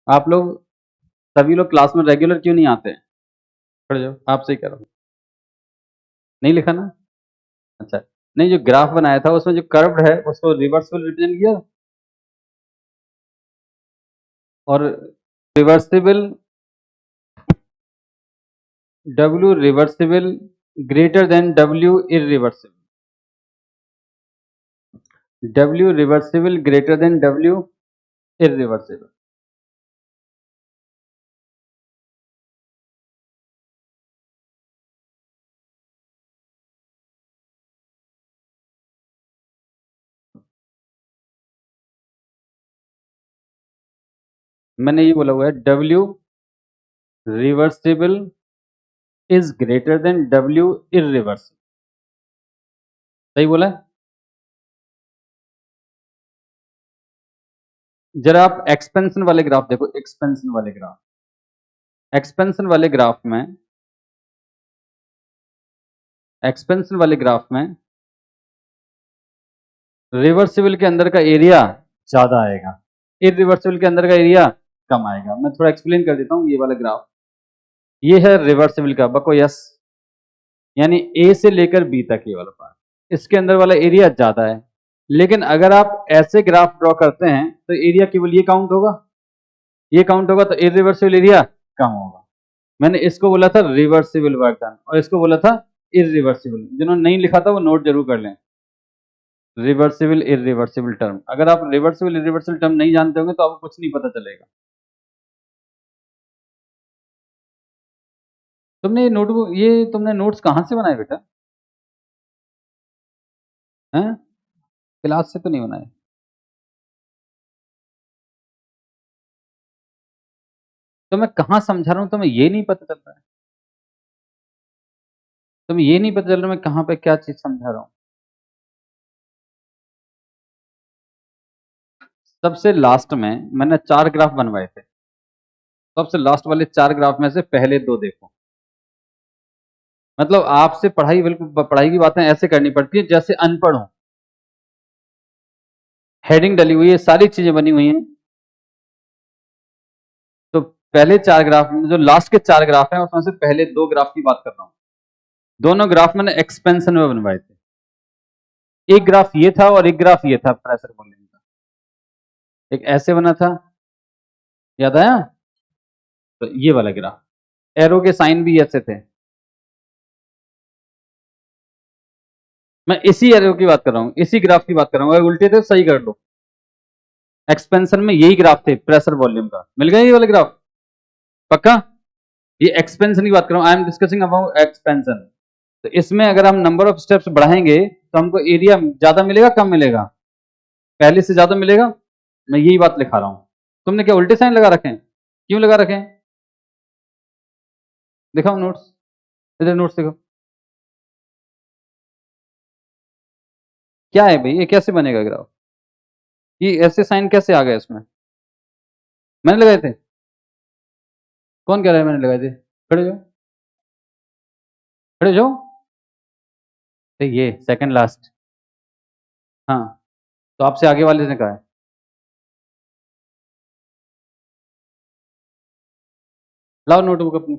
आप लोग सभी लोग क्लास में रेगुलर क्यों नहीं आते हैं? खड़े जाओ, आपसे ही कह रहा हूँ। नहीं लिखा ना? अच्छा, नहीं, जो ग्राफ बनाया था उसमें जो कर्व्ड है उसको रिवर्सिबल रिप्रेजेंट किया, और reversible W reversible greater than W irreversible, W reversible greater than W irreversible. मैंने ये बोला हुआ है W reversible is greater than W irreversible, सही बोला है? जरा आप एक्सपेंशन वाले ग्राफ देखो, एक्सपेंशन वाले ग्राफ, एक्सपेंशन वाले ग्राफ में, एक्सपेंशन वाले ग्राफ में रिवर्सिबल के अंदर का एरिया ज्यादा आएगा, इरिवर्सिबल के अंदर का एरिया कम आएगा। मैं थोड़ा एक्सप्लेन कर देता हूँ। ये वाला ग्राफ, ये है रिवर्सिबल का, बको यस, यानी ए से लेकर बी तक ये वाला पार्ट, इसके अंदर वाला एरिया ज्यादा है। लेकिन अगर आप ऐसे ग्राफ ड्रॉ करते हैं तो एरिया केवल ये काउंट होगा, ये काउंट होगा, तो इरिवर्सिबल एरिया कम होगा। मैंने इसको बोला था रिवर्सिबल वर्क डन, और इसको बोला था इरिवर्सिबल। जिन्होंने नहीं लिखा था वो नोट जरूर कर लें। रिवर्सिबल इरिवर्सिबल टर्म, अगर आप रिवर्सिबल इरिवर्सिबल टर्म नहीं जानते होंगे तो आपको कुछ नहीं पता चलेगा। तुमने ये नोटबुक, ये तुमने नोट्स कहाँ से बनाए बेटा? हैं? क्लास से तो नहीं बनाए? तो मैं कहाँ समझा रहा हूँ तुम्हें ये नहीं पता चल रहा है? तुम्हें ये नहीं पता चल रहा मैं कहाँ पे क्या चीज समझा रहा हूँ? सबसे लास्ट में मैंने 4 ग्राफ बनवाए थे, सबसे लास्ट वाले 4 ग्राफ में से पहले 2 देखो। मतलब आपसे पढ़ाई, बिल्कुल पढ़ाई की बातें ऐसे करनी पड़ती है जैसे अनपढ़ हो। हेडिंग डली हुई है, सारी चीजें बनी हुई हैं। तो पहले 4 ग्राफ में, जो लास्ट के 4 ग्राफ हैं उसमें से पहले 2 ग्राफ की बात कर रहा हूँ। दोनों ग्राफ मैंने एक्सपेंशन में बनवाए थे। एक ग्राफ ये था और एक ग्राफ ये था प्रेशर वॉल्यूम का। एक ऐसे बना था, याद आया? तो ये वाला ग्राफ, एरो के साइन भी ऐसे थे। मैं इसी एरो की बात कर रहा हूँ, इसी ग्राफ की बात कर रहा हूँ। अगर उल्टे थे तो सही कर लो। एक्सपेंशन में यही ग्राफ थे, प्रेशर वॉल्यूम का। मिल गया ये वाले ग्राफ? पक्का? ये एक्सपेंशन की बात कर रहा हूँ, I am discussing about expansion. तो इसमें अगर हम नंबर ऑफ स्टेप्स बढ़ाएंगे तो हमको एरिया ज्यादा मिलेगा, कम मिलेगा? पहले से ज्यादा मिलेगा। मैं यही बात लिखा रहा हूँ। तुमने क्या उल्टे साइन लगा रखे हैं? क्यों लगा रखे हैं? दिखाओ नोट्स, इधर नोट्स देखो। क्या है भाई, ये कैसे बनेगा ग्राफ? ये ऐसे साइन कैसे आ गए इसमें? मैंने लगाए थे? कौन कह रहा है मैंने लगाए थे? खड़े जाओ, खड़े जाओ। तो ये सेकंड लास्ट, हाँ। तो आपसे आगे वाले ने कहा है। लाओ नोटबुक अपनी।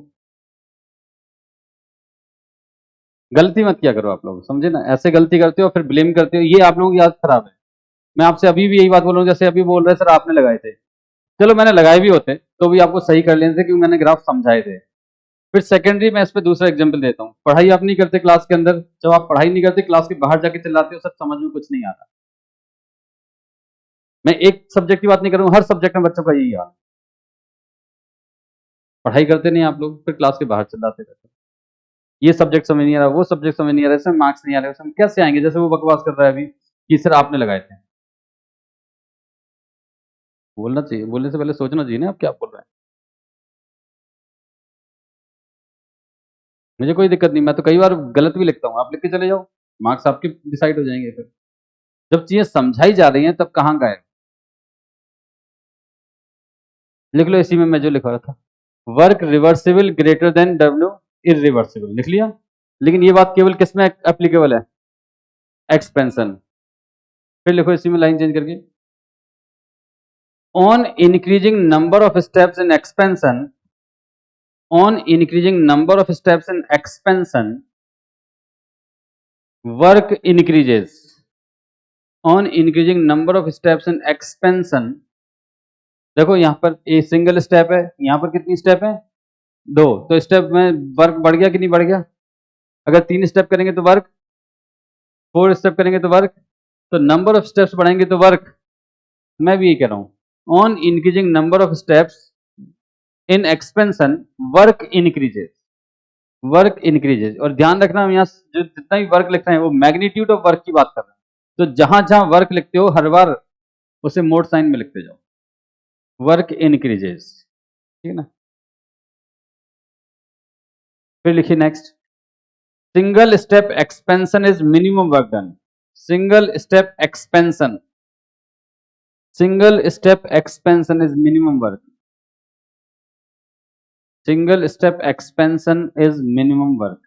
गलती मत किया करो आप लोग, समझे ना? ऐसे गलती करते हो फिर ब्लेम करते हो, ये आप लोगों की आदत खराब है। मैं आपसे अभी भी यही बात बोल रहा हूँ, जैसे अभी बोल रहे सर आपने लगाए थे। चलो मैंने लगाए भी होते तो भी आपको सही कर लेने थे, क्योंकि मैंने ग्राफ समझाए थे। फिर सेकेंडरी मैं इस पे दूसरा एग्जाम्पल देता हूँ। पढ़ाई आप नहीं करते क्लास के अंदर, जब आप पढ़ाई नहीं करते क्लास के बाहर जाके चिल्लाते हो, सब समझ में कुछ नहीं आता। मैं एक सब्जेक्ट की बात नहीं कर रहा हूँ, हर सब्जेक्ट में बच्चों का यही हाल। पढ़ाई करते नहीं आप लोग, फिर क्लास के बाहर चिल्लाते रहते हो। ये सब्जेक्ट समझ नहीं आ रहा, वो सब्जेक्ट समझ नहीं आ रहा, इसमें मार्क्स नहीं आ रहे, उसमें कैसे आएंगे? जैसे वो बकवास कर रहा है अभी कि सर आपने लगाए थे। बोलना चाहिए, बोलने से पहले सोचना चाहिए ना आप क्या बोल रहे हैं। मुझे कोई दिक्कत नहीं, मैं तो कई बार गलत भी लिखता हूँ, आप लिख के चले जाओ, मार्क्स आपके डिसाइड हो जाएंगे। फिर जब चीजें समझाई जा रही हैं तब कहाँ गए? लिख लो इसी में मैं जो लिखा रहा था, work reversible greater than W irreversible, लिख लिया। लेकिन ये बात केवल किस में एप्लीकेबल है? एक्सपेंशन। फिर लिखो इसी में लाइन चेंज करके, on increasing number of steps in expansion, on increasing number of steps in expansion, work increases. On increasing number of steps in expansion, देखो यहां पर ये सिंगल स्टेप है, यहां पर कितनी स्टेप है? 2, तो स्टेप में वर्क बढ़ गया कि नहीं बढ़ गया? अगर 3 स्टेप करेंगे तो वर्क, 4 स्टेप करेंगे तो वर्क, तो नंबर ऑफ स्टेप्स बढ़ाएंगे तो वर्क। मैं भी ये कह रहा हूं, on increasing number of steps in expansion work increases, work increases. और ध्यान रखना, हम यहाँ जो जितना भी वर्क लिख रहे हैं वो मैग्नीट्यूड ऑफ वर्क की बात कर रहे हैं, तो जहां जहां वर्क लिखते हो हर बार उसे मोड साइन में लिखते जाओ, वर्क इंक्रीजेस, ठीक है ना। फिर लिखिए next, single step expansion is minimum work done. Single step expansion, single step expansion is minimum work, single step expansion is minimum work.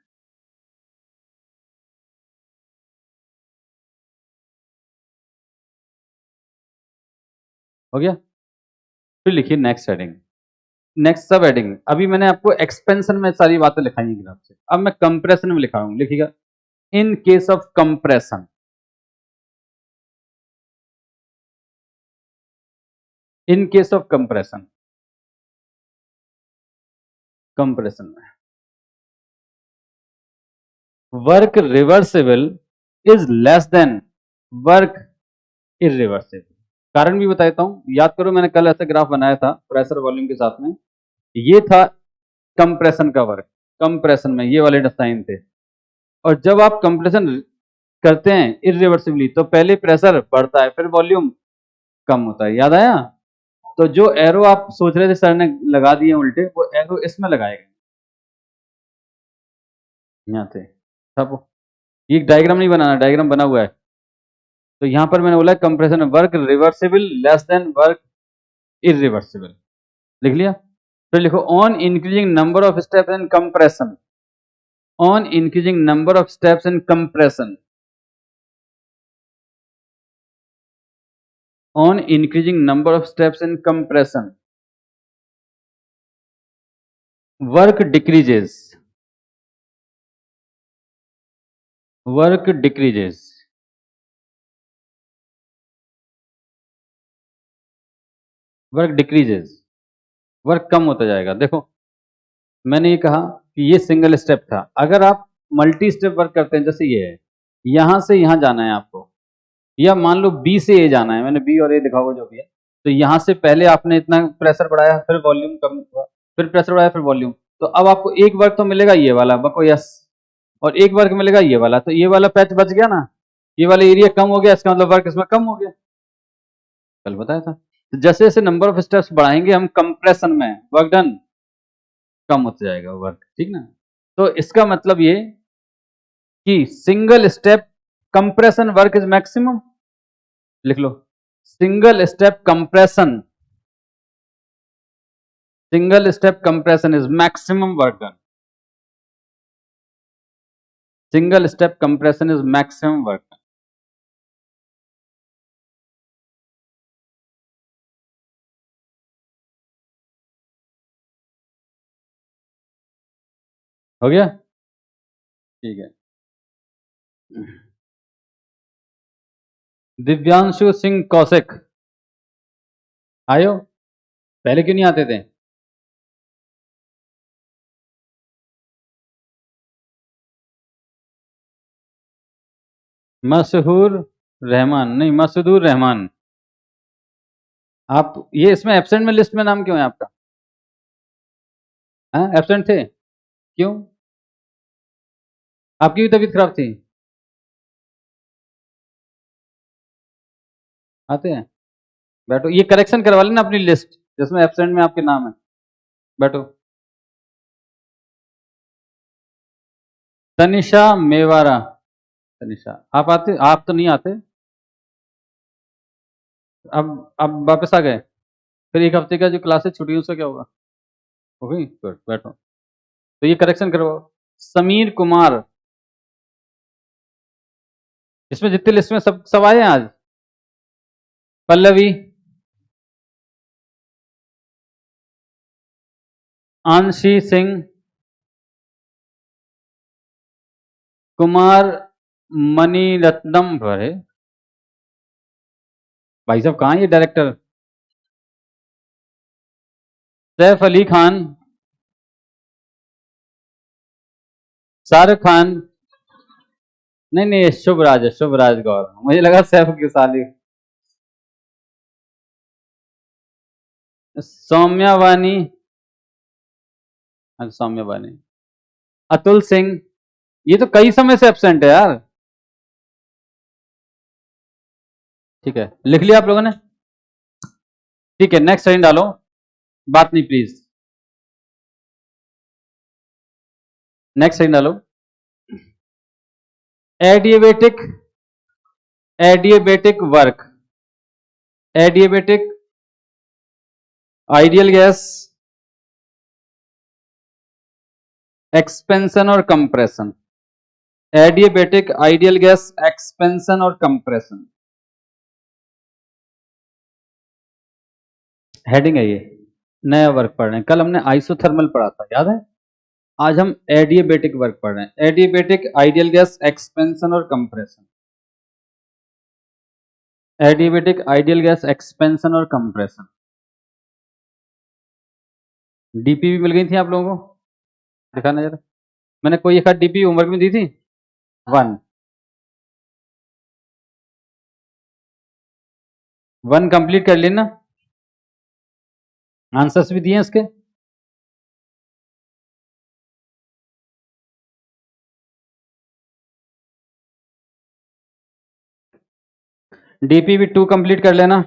हो गया। फिर लिखिए नेक्स्ट हेडिंग, नेक्स्ट सब हेडिंग। अभी मैंने आपको एक्सपेंशन में सारी बातें लिखाई हैं ग्राफ से, अब मैं कंप्रेशन में लिखा हूं, लिखिएगा in case of compression, in case of compression, compression में work reversible is less than work irreversible. कारण भी बताता हूं, याद करो मैंने कल ऐसा ग्राफ बनाया था प्रेशर वॉल्यूम के साथ में, ये था कंप्रेशन का वर्क, कंप्रेशन में ये वाले साइन थे। और जब आप कंप्रेशन करते हैं इरिवर्सिबली तो पहले प्रेशर बढ़ता है फिर वॉल्यूम कम होता है, याद आया? तो जो एरो आप सोच रहे थे सर ने लगा दिए उल्टे, वो एरो इसमें लगाए गए, यहाँ से सब। ये डायग्राम नहीं बनाना, डायग्राम बना हुआ है। तो यहां पर मैंने बोला compression work reversible less than work irreversible, लिख लिया। फिर लिखो on increasing number of steps in compression, on increasing number of steps in compression, on increasing number of steps in compression work decreases, work decreases, work decreases, work कम होता जाएगा। देखो मैंने ये कहा कि ये सिंगल स्टेप था, अगर आप मल्टी स्टेप वर्क करते हैं, जैसे ये है, यहां से यहां जाना है आपको, या मान लो बी से ए जाना है, मैंने बी और ए लिखा हुआ जो भी है, तो यहां से पहले आपने इतना प्रेशर बढ़ाया फिर वॉल्यूम कम हुआ, फिर प्रेशर बढ़ाया फिर वॉल्यूम, तो अब आपको एक वर्क तो मिलेगा ये वाला बको यस, और एक वर्क मिलेगा ये वाला, तो ये वाला पैच बच गया ना, ये वाला एरिया कम हो गया, इसका मतलब वर्क इसमें कम हो गया, कल बताया था। तो जैसे जैसे नंबर ऑफ स्टेप्स बढ़ाएंगे हम कंप्रेशन में, वर्क डन कम होता जाएगा वर्क, ठीक ना। तो इसका मतलब ये कि single step compression work is maximum, लिख लो single step compression, single step compression is maximum work done, single step compression is maximum work done. हो गया, ठीक है। दिव्यांशु सिंह कौशिक आयो, पहले क्यों नहीं आते थे? मशहूर रहमान नहीं, मसूदुर रहमान। आप ये इसमें एब्सेंट में लिस्ट में नाम क्यों है आपका? हाँ एब्सेंट थे क्यों? आपकी भी तबीयत खराब थी? आते हैं, बैठो, ये करेक्शन करवा लेना अपनी लिस्ट जिसमें एब्सेंट में आपके नाम है, बैठो। तनिषा मेवारा, तनिषा आप आते? आप तो नहीं आते, अब वापस आ गए, फिर एक हफ्ते का जो क्लासेस छुट्टी उसका क्या होगा? हो गई, गुड, बैठो। तो ये करेक्शन करवाओ। समीर कुमार, इसमें जितने लिस्ट में सब सब आए हैं आज। पल्लवी, आंशी सिंह, कुमार मणिरत्नम भरे। भाई साहब कहाँ है ये डायरेक्टर? सैफ अली खान, शाहरुख खान। नहीं नहीं, शुभराज है, शुभराज गौर, मुझे लगा सैफ की साली। सौम्या वानी, सौम्या वानी। अतुल सिंह, ये तो कई समय से एब्सेंट है यार। ठीक है, लिख लिया आप लोगों ने? ठीक है, नेक्स्ट लाइन डालो। बात नहीं प्लीज, नेक्स्ट लाइन डालो। एडिएबेटिक, एडिएबेटिक वर्क, एडिएबेटिक आइडियल गैस, एक्सपेंशन और कंप्रेशन। एडिएबेटिक आइडियल गैस, एक्सपेंशन और कंप्रेशन। हेडिंग है ये, नया वर्क पढ़ रहे हैं। कल हमने आइसोथर्मल पढ़ा था, याद है? आज हम एडिएबेटिक वर्क पढ़ रहे हैं। एडिएबेटिक आइडियल गैस, एक्सपेंशन और कंप्रेशन। एडिएबेटिक आइडियल गैस, एक्सपेंशन और कंप्रेशन। डीपी भी मिल गई थी आप लोगों को, दिखाना जरा। मैंने कोई एक डीपी होमवर्क में दी थी? 1 कंप्लीट कर लेना, आंसर्स भी दिए हैं इसके। डीपीवी 2 कंप्लीट कर लेना,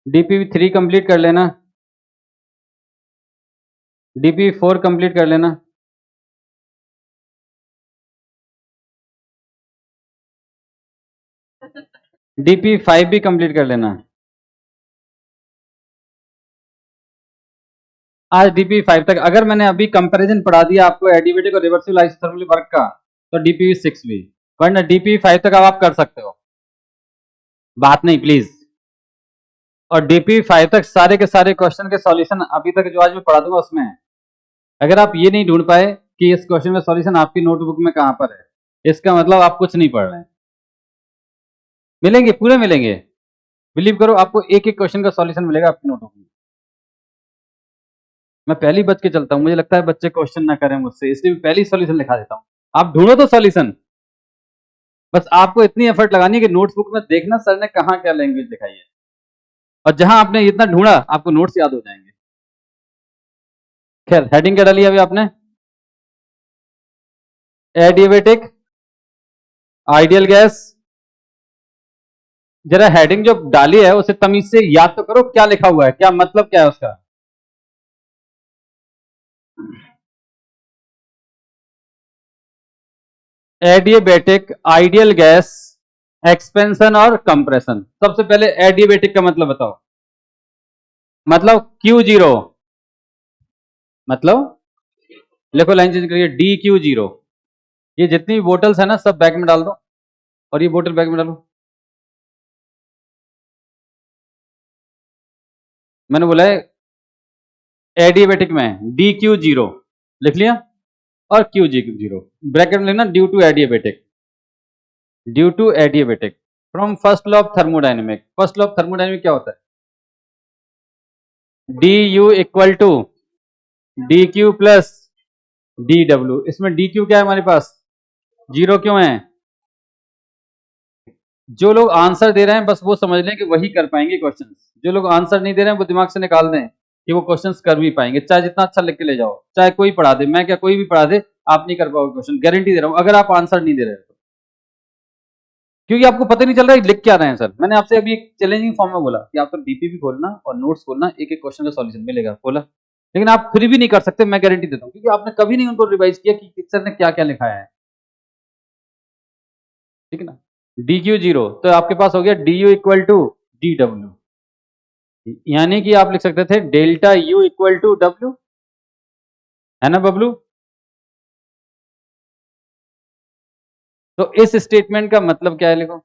डीपीवी 3 कंप्लीट कर लेना, डीपीवी 4 कंप्लीट कर लेना। डीपी 5 भी कंप्लीट कर लेना। आज डीपी 5 तक अगर मैंने अभी कंपैरिजन पढ़ा दिया आपको एडिएबेटिक और रिवर्सिबल आइसोथर्मल वर्क का, तो डीपीवी 6 भी, वरना डीपीवी 5 तक अब आप कर सकते हो, बात नहीं प्लीज। और डीपीवी 5 तक सारे के सारे क्वेश्चन के सॉल्यूशन अभी तक जो आज मैं पढ़ा दूंगा उसमें है। अगर आप ये नहीं ढूंढ पाए कि इस क्वेश्चन का सॉल्यूशन आपकी नोटबुक में कहां पर है, इसका मतलब आप कुछ नहीं पढ़ रहे हैं। मिलेंगे, पूरे मिलेंगे, बिलीव करो, आपको एक एक क्वेश्चन का सॉल्यूशन मिलेगा आपकी नोटबुक में। मैं पहली बच के चलता हूं, मुझे लगता है बच्चे क्वेश्चन ना करें मुझसे, इसलिए मैं पहली सॉल्यूशन लिखा देता हूं। आप ढूंढो तो सॉल्यूशन, बस आपको इतनी एफर्ट लगानी है कि नोट्सबुक में देखना सर ने कहां क्या लैंग्वेज दिखाई है, और जहां आपने इतना ढूंढा आपको नोट्स याद हो जाएंगे। खैर, हेडिंग क्या डाली अभी आपने? एडिएबेटिक आइडियल गैस। जरा हेडिंग जो डाली है उसे तमीज से याद तो करो, क्या लिखा हुआ है, क्या मतलब क्या है उसका। एडिएबेटिक आइडियल गैस, एक्सपेंशन और कंप्रेशन। सबसे पहले एडिएबेटिक का मतलब बताओ। मतलब Q0, मतलब लिखो, लाइन चेंज करिए, DQ0। ये जितनी भी बोटल्स है ना सब बैग में डाल दो, और ये बोतल बैग में डालो। मैंने बोला है एडिएबेटिक में DQ0 लिख लिया, और Q0 ब्रैकेट में लेना, due to adiabatic, due to adiabatic from first law of thermodynamic. First law of thermodynamic क्या होता है? du equal to dq plus dw। इसमें dq क्या है हमारे पास? 0 क्यों है? जो लोग आंसर दे रहे हैं बस वो समझ लें कि वही कर पाएंगे क्वेश्चन। जो लोग आंसर नहीं दे रहे हैं वो दिमाग से निकाल दें कि वो क्वेश्चंस कर भी पाएंगे, चाहे जितना अच्छा लिख के ले जाओ, चाहे कोई पढ़ा दे, मैं क्या कोई भी पढ़ा दे, आप नहीं कर पाओगे क्वेश्चन, गारंटी दे रहा हूं, अगर आप आंसर नहीं दे रहे हो। क्योंकि आपको पता नहीं चल रहा है लिख क्या रहे हैं सर। मैंने आपसे अभी एक चैलेंजिंग फॉर्म में बोला कि आप तो डीपीपी खोलना और नोट्स खोलना, एक एक क्वेश्चन का सॉल्यूशन मिलेगा, खोला, लेकिन आप फिर भी नहीं कर सकते, मैं गारंटी देता हूं, क्योंकि आपने कभी नहीं उनको रिवाइज किया कि सर ने क्या क्या लिखाया है। ठीक है ना? DQ0 तो आपके पास हो गया DU इक्वल टू DW, यानी कि आप लिख सकते थे delta U equal to W, है ना बबलू? तो इस स्टेटमेंट का मतलब क्या है, लिखो,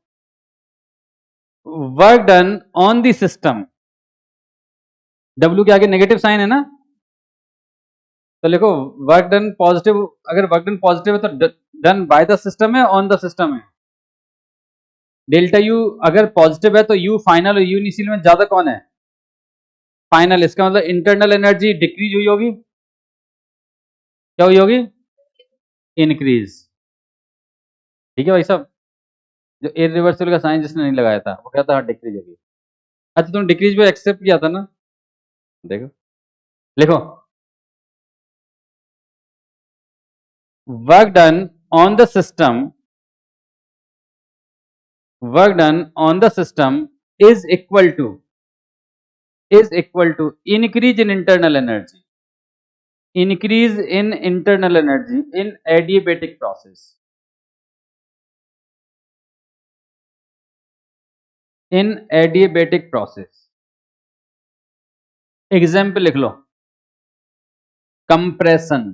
work done on the system. W के आगे नेगेटिव साइन है ना, तो लिखो वर्क डन पॉजिटिव, अगर वर्क डन पॉजिटिव है तो डन बाय द सिस्टम है, ऑन द सिस्टम है। डेल्टा यू अगर पॉजिटिव है तो यू फाइनल और यू इनिशियल में ज्यादा कौन है? फाइनल। इसका मतलब इंटरनल एनर्जी डिक्रीज हुई होगी, क्या हुई होगी? इंक्रीज। ठीक है भाई साहब, जो इरिवर्सिबल का साइन जिसने नहीं लगाया था वो कहता है डिक्रीज होगी। अच्छा तुम डिक्रीज पे एक्सेप्ट किया था ना? देखो लिखो work done on the system, work done on the system is equal to increase in internal energy, increase in internal energy in adiabatic process, in adiabatic process। Example लिख लो, कंप्रेशन।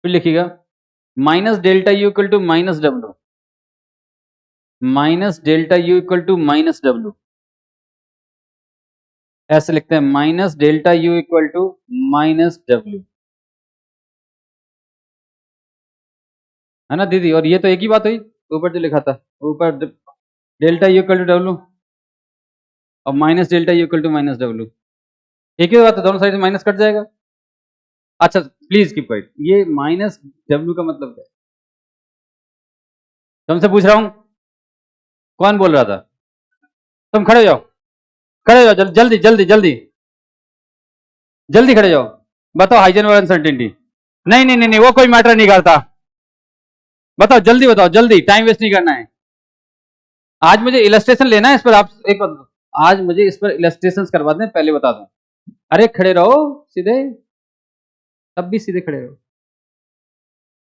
फिर लिखिएगा minus delta U equal to minus W, minus delta U equal to minus W. ऐसे लिखते हैं minus delta U equal to minus W, है ना दीदी? और ये तो एक ही बात हुई, ऊपर जो लिखा था ऊपर delta U equal to W और minus delta U equal to minus W, एक ही बात है, दोनों साइड से माइनस कट जाएगा। अच्छा प्लीज कीप क्वाइट, ये माइनस डब्ल्यू का मतलब क्या है? तुमसे पूछ रहा हूं, कौन बोल रहा था? तुम खड़े हो जाओ, खड़े हो जाओ, जल्दी जल्दी जल्दी जल्दी खड़े जाओ, बताओ हाइजन और अनसर्टेनिटी। नहीं नहीं नहीं नहीं, वो कोई मैटर नहीं करता, बताओ जल्दी बताओ, जल्दी, टाइम वेस्ट नहीं करना है। आज मुझे इलस्ट्रेशन लेना है इस पर, आप एक बात, आज मुझे इस पर इलस्ट्रेशन करवा दें, पहले बता दूं। अरे खड़े रहो सीधे, तब भी सीधे खड़े रहो।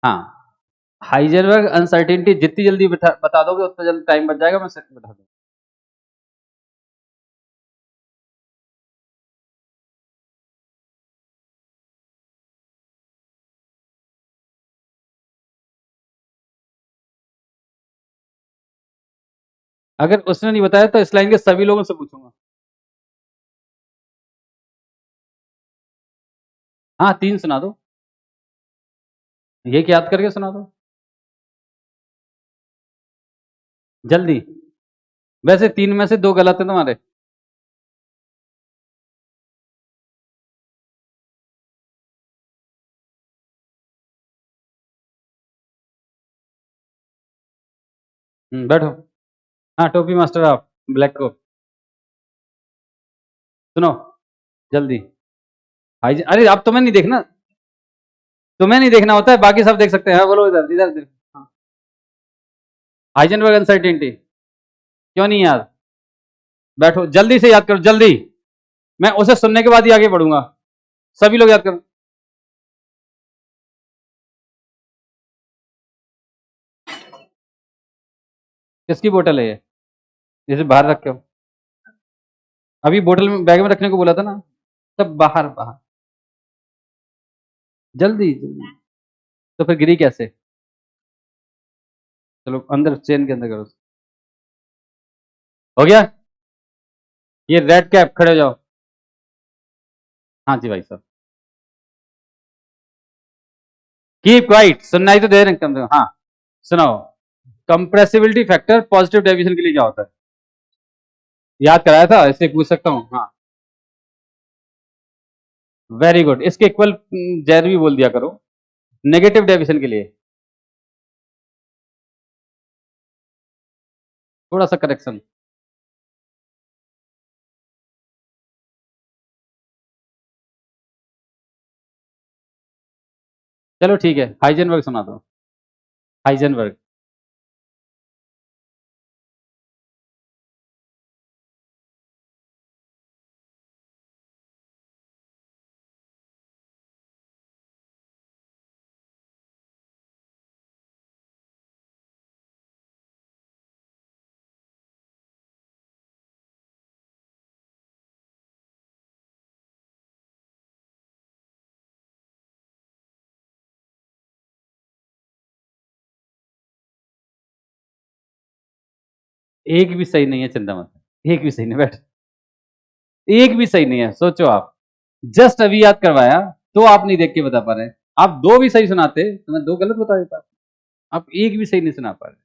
हाँ, हाइजेनबर्ग अनसर्टेनिटी जितनी जल्दी बता दोगे उतना जल्दी टाइम बच जाएगा, मैं बता दूं। अगर उसने नहीं बताया तो इस लाइन के सभी लोगों से पूछूंगा। हाँ 3 सुना दो, ये क्या याद करके सुना दो जल्दी। वैसे 3 में से 2 गलत है तुम्हारे। बैठो। हाँ टोपी मास्टर आप, ब्लैक को सुनो जल्दी। अरे आप, तुम्हें नहीं देखना, तुम्हें नहीं देखना होता है, बाकी सब देख सकते हैं। हाँ, बोलो इधर इधर इधर। हाँ। हाइजेनबर्ग अनसर्टेनिटी क्यों नहीं याद? बैठो जल्दी से याद करो जल्दी, मैं उसे सुनने के बाद ही आगे बढ़ूंगा। सभी लोग याद करो। किसकी बोतल है ये, जैसे बाहर रखे हो? अभी बोतल में बैग में रखने को बोला था ना, तब बाहर बाहर, जल्दी जल्दी। तो फिर गिरी कैसे? चलो अंदर, चेन के अंदर करो। हो गया? ये रेड कैप खड़े हो जाओ। हाँ जी भाई साहब, कीप क्वाइट, सुनना ही तो दे रहे हैं कम से कम। हाँ सुनाओ, कंप्रेसिबिलिटी फैक्टर पॉजिटिव डेविएशन के लिए क्या होता है? याद कराया था, इससे पूछ सकता हूँ। हाँ वेरी गुड, इसके इक्वल जैर भी बोल दिया करो नेगेटिव डेविएशन के लिए। थोड़ा सा करेक्शन। चलो ठीक है, हाइजेनबर्ग सुना दो, हाइजेनबर्ग। एक भी सही नहीं है, चिंता मत, एक भी सही नहीं, बैठ। एक भी सही नहीं है, सोचो आप, जस्ट अभी याद करवाया तो आप नहीं देख के बता पा रहे। आप दो भी सही सुनाते तो मैं दो गलत बता देता, आप एक भी सही नहीं सुना पा रहे।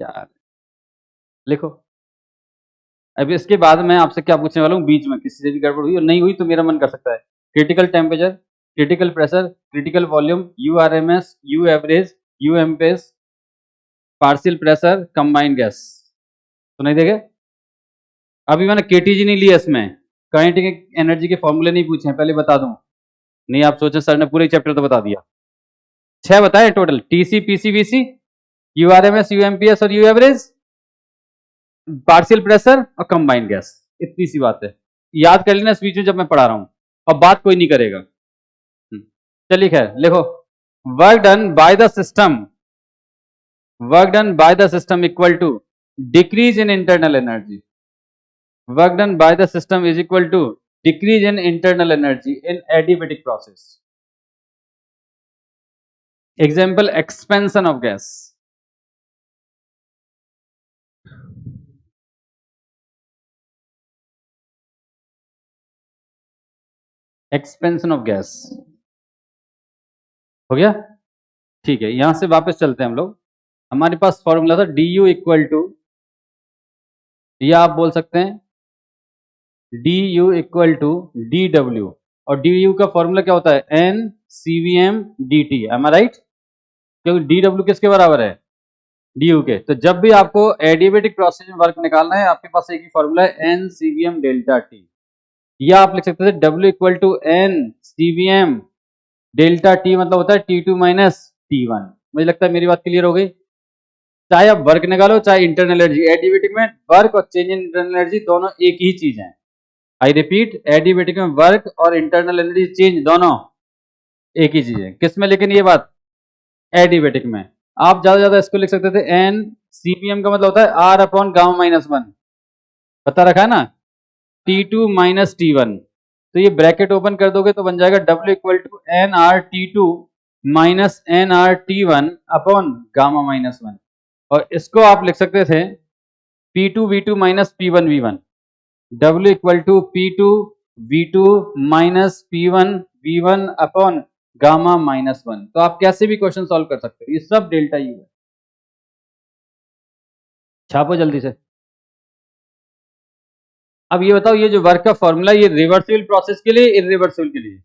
क्या लिखो। अब इसके बाद मैं आपसे क्या पूछने वाला हूँ, बीच में किसी से भी गड़बड़ हुई और नहीं हुई तो मेरा मन कर सकता है। Critical temperature, critical pressure, critical volume, U R M S, U average, U MPS, partial pressure, combined gas. सुनाई देगा? अभी मैंने केटीजी नहीं लिया, इसमें काइनेटिक एनर्जी के फॉर्मूले नहीं पूछे हैं, पहले बता दूं। नहीं आप सोचे सर ने पूरे चैप्टर तो बता दिया। 6 बताए टोटल, टीसी, पीसी, वीसी, यूआरएमएस, यूएमपीएस और यू एवरेज, पार्शियल प्रेशर और कंबाइंड गैस। इतनी सी बात है, याद कर लेना इस बीच में जब मैं पढ़ा रहा हूं, और बात कोई नहीं करेगा। चलिए खैर लिखो। Work done by the system, work done by the system equal to decrease in internal energy. Work done by the system is equal to decrease in internal energy in adiabatic process. Example, expansion of gas. Expansion of gas हो गया? ठीक है, यहां से वापस चलते हैं हम लोग। हमारे पास फॉर्मूला था du इक्वल टू, या आप बोल सकते हैं du इक्वल टू dw, और du का फॉर्मूला क्या होता है, n cvm dt। एम आई राइट? क्योंकि dw किसके बराबर है, du के। तो जब भी आपको एडियाबेटिक प्रोसेस में वर्क निकालना है, आपके पास एक ही फॉर्मूला है, n cvm डेल्टा t, या आप लिख सकते थे w equal to n cvm delta t, मतलब होता है t2 माइनस t1। मुझे लगता है मेरी बात क्लियर हो गई। चाहे आप वर्क निकालो चाहे इंटरनल एनर्जी, एडियाबेटिक में वर्क और चेंज इन इंटरनल एनर्जी दोनों एक ही चीज है। आई रिपीट, एडियाबेटिक में वर्क और इंटरनल एनर्जी चेंज दोनों एक ही चीज है। किसमें लेकिन ये बात, एडियाबेटिक में। आप ज्यादा इसको लिख सकते थे एन सीपीएम का मतलब होता है R upon gamma minus one, पता रखा है ना, T2 माइनस T1। तो ये ब्रैकेट ओपन कर दोगे तो बन जाएगा W equal to N R T2 minus N R T1 upon gamma minus one. और इसको आप लिख सकते थे P2 V2 minus P1 V1, W equal to P2 V2 minus P1 V1 upon gamma minus one. तो आप कैसे भी क्वेश्चन सॉल्व कर सकते हो, ये सब डेल्टा यू है। छापो जल्दी से। अब ये बताओ, ये जो वर्क का फॉर्मूला, ये रिवर्सिबल प्रोसेस के लिए, इरिवर्सिबल के लिए?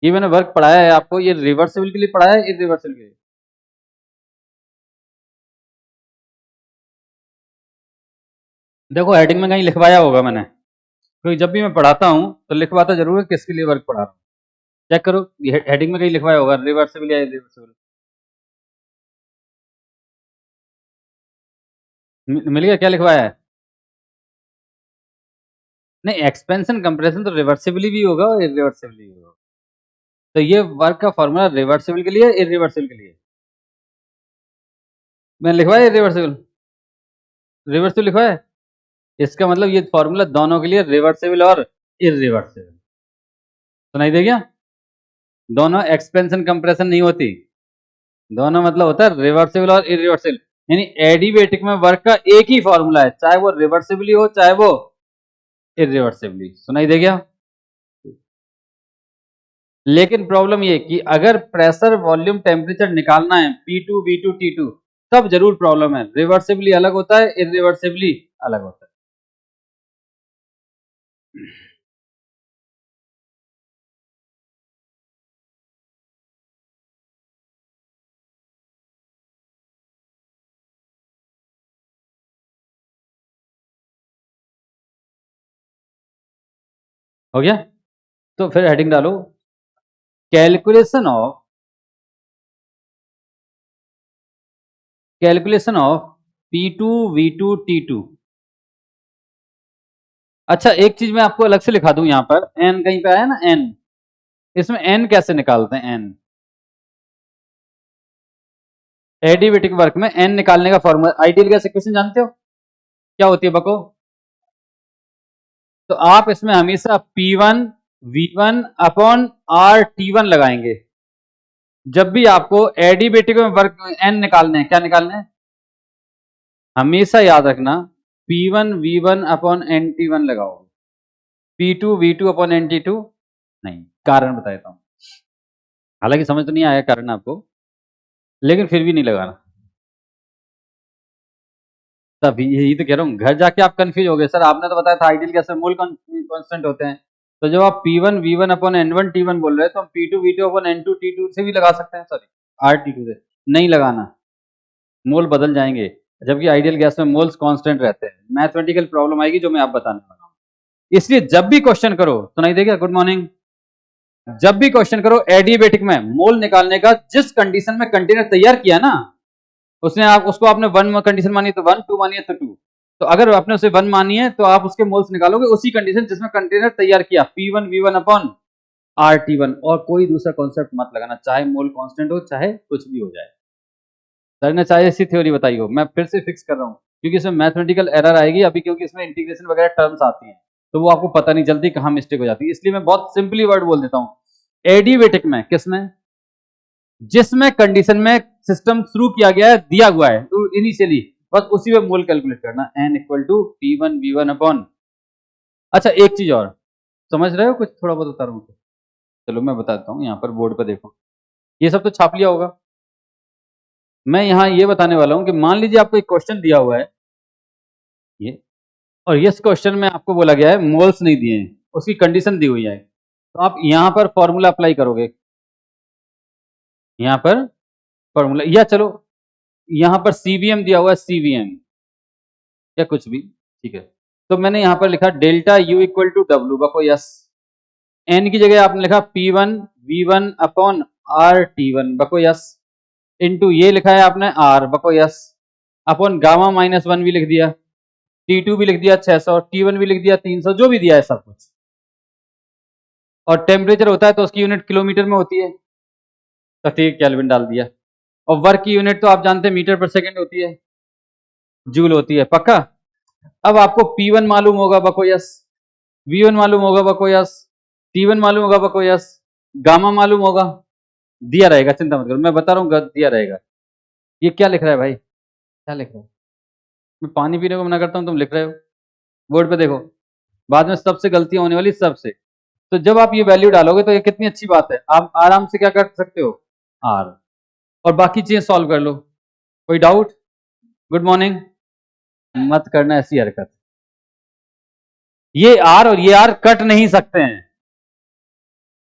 ये मैंने वर्क पढ़ाया है आपको, ये रिवर्सिबल के लिए पढ़ाया है, इरिवर्सिबल के लिए? देखो हेडिंग में कहीं लिखवाया होगा मैंने, क्योंकि जब भी मैं पढ़ाता हूं तो लिखवाता जरूर है किसके लिए वर्क पढ़ा रहा हूं। चेक करो, ये हेडिंग में कहीं लिखवाया होगा रिवर्सिबल या इरिवर्सिबल। मिल गया? क्या लिखवाया है? नहीं, एक्सपेंशन कंप्रेशन तो रिवर्सिबली भी होगा और इरिवर्सिबली भी होगा। तो ये वर्क का फॉर्मूला रिवर्सिबल के लिए, इरिवर्सिबल के लिए? मैंने लिखवाया रिवर्सिबल, रिवर्सिबल लिखवाया है। इसका मतलब ये फॉर्मूला दोनों के लिए, रिवर्सिबल और इरिवर्सिबल। सुनाई दे गया? दोनों एक्सपेंशन कंप्रेशन नहीं होती, दोनों मतलब होता है रिवर्सिबल और इरिवर्सिबल। यानी एडिबेटिक में वर्क का एक ही फॉर्मूला है, चाहे वो रिवर्सिबली हो चाहे वो इरिवर्सिबली। सुनाई दे गया? लेकिन प्रॉब्लम ये कि अगर प्रेशर वॉल्यूम टेम्परेचर निकालना है P2 V2 T2, तब जरूर प्रॉब्लम है। रिवर्सिबली अलग होता है, इरिवर्सिबली अलग होता है। हो गया? तो फिर हेडिंग डालो, calculation of P2 V2 T2। अच्छा, एक चीज मैं आपको अलग से लिखा दूं, यहां पर n कहीं पे आया ना, n, इसमें n कैसे निकालते हैं? n एडिबेटिक वर्क में n निकालने का फॉर्मूला, आइडियल गैस इक्वेशन जानते हो क्या होती है बको? तो आप इसमें हमेशा P1 V1 upon R T1 लगाएंगे जब भी आपको एडिबेटिक में वर्क n निकालने हैं। क्या निकालने हैं? हमेशा याद रखना P1 V1 अपॉन NT1 लगाओगे, P2 V2 अपॉन NT2 नहीं। कारण बता देता हूं, हालांकि समझ तो नहीं आया कारण आपको, लेकिन फिर भी नहीं लगाना। तभी यही तो कह रहा हूँ, घर जाके आप कंफ्यूज हो गए, सर आपने तो बताया था आइडियल गैस में मोल कांस्टेंट होते हैं, तो जब आप P1 V1 upon N1 T1 बोल रहे हैं तो हम P2 V2 upon N2 T2 से भी लगा सकते हैं, सॉरी RT2 से नहीं लगाना, मोल बदल जाएंगे, जबकि आइडियल गैस में मोल्स कांस्टेंट रहते हैं। मैथमेटिकल प्रॉब्लम आएगी जो मैं आप बताने वाला हूँ। इसलिए जब भी क्वेश्चन करो, सुनाई देगा, गुड मॉर्निंग, जब भी क्वेश्चन करो एडियाबेटिक में मोल निकालने का, जिस कंडीशन में कंटेनर तैयार किया ना, उसने आप उसको आपने 1 कंडीशन मानी तो 1, 2 मानी है तो 2, तो अगर आपने उसे 1 मानी है तो आप उसके मोल्स निकालोगे उसी कंडीशन जिसमें कंटेनर तैयार किया, P1 V1 अपॉन RT1, और कोई दूसरा कॉन्सेप्ट मत लगाना, चाहे मोल कांस्टेंट हो चाहे कुछ भी हो जाए। सर ने चाहे ऐसी थ्योरी बताई हो, मैं फिर से फिक्स कर रहा हूँ क्योंकि इसमें मैथमेटिकल एरर आएगी अभी, क्योंकि इसमें इंटीग्रेशन वगैरह टर्म्स आती हैं तो वो आपको पता नहीं चलती कहाँ मिस्टेक हो जाती है, इसलिए मैं बहुत सिंपली वर्ड बोल देता हूँ। एडियाबेटिक में किसमें, जिसमें कंडीशन में सिस्टम शुरू किया गया है, दिया हुआ है तो इनिशियली बस उसी में मोल कैलकुलेट करना, n equal to P1 V1 upon. अच्छा एक चीज और, समझ रहे हो कुछ, थोड़ा बहुत बता रहा हूँ, चलो मैं बताता हूँ, यहाँ पर बोर्ड पर देखो, ये सब तो छाप लिया होगा। मैं यहाँ ये बताने वाला हूँ कि मान लीजिए आपको एक क्वेश्चन दिया हुआ है ये, और इस क्वेश्चन में आपको बोला गया है मोल्स नहीं दिए हैं, उसकी कंडीशन दी हुई है, तो आप यहाँ पर फॉर्मूला अप्लाई करोगे, यहाँ पर फॉर्मूला, या चलो यहाँ पर CVM दिया हुआ है, CVM या कुछ भी, ठीक है, तो मैंने यहाँ पर लिखा delta U equal to W बको यस, n की जगह आपने लिखा P1 V1 upon RT1 बको yes, into ये लिखा है आपने R बको यस, अपॉन गामा -1 भी लिख दिया, T2 भी लिख दिया 600, T1 भी लिख दिया 300, जो भी दिया है सब कुछ, और टेम्परेचर होता है तो उसकी यूनिट किलोमीटर में होती है, तो ठीक केल्विन डाल दिया, और वर्क की यूनिट तो आप जानते हैं मीटर पर सेकंड होती है, जूल होती है, पक्का। अब आपको P1 मालूम होगा बको यस, V1 मालूम होगा बको यस, T1 मालूम होगा बको यस, गामा मालूम होगा, दिया रहेगा, चिंता मत करो, मैं बता रहा हूँ दिया रहेगा। ये क्या लिख रहा है भाई, क्या लिख रहा है, मैं पानी पीने को मना करता हूँ, तुम लिख रहे हो, बोर्ड पे देखो, बाद में सबसे गलतियां होने वाली, सबसे। तो जब आप ये वैल्यू डालोगे तो ये कितनी अच्छी बात है, आप आराम से क्या कर सकते हो, R, और बाकी चीजें सॉल्व कर लो। कोई डाउट, गुड मॉर्निंग, मत करना ऐसी हरकत, ये R और ये R कट नहीं सकते हैं,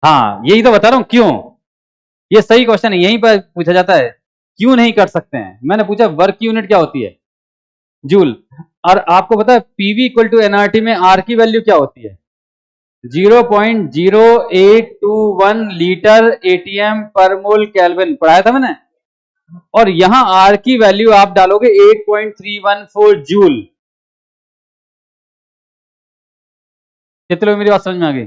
हाँ यही तो बता रहा हूं क्यों, ये सही क्वेश्चन है, यहीं पर पूछा जाता है क्यों नहीं कर सकते हैं। मैंने पूछा वर्क की यूनिट क्या होती है, जूल, और आपको पता है पीवी इक्वल टू एनआरटी में आर की वैल्यू क्या होती है, 0.0821 लीटर एटीएम पर मोल केल्विन, पढ़ाया था मैंने, और यहां आर की वैल्यू आप डालोगे 8.314 जूल। कितने लोग मेरी बात समझ में आ गई,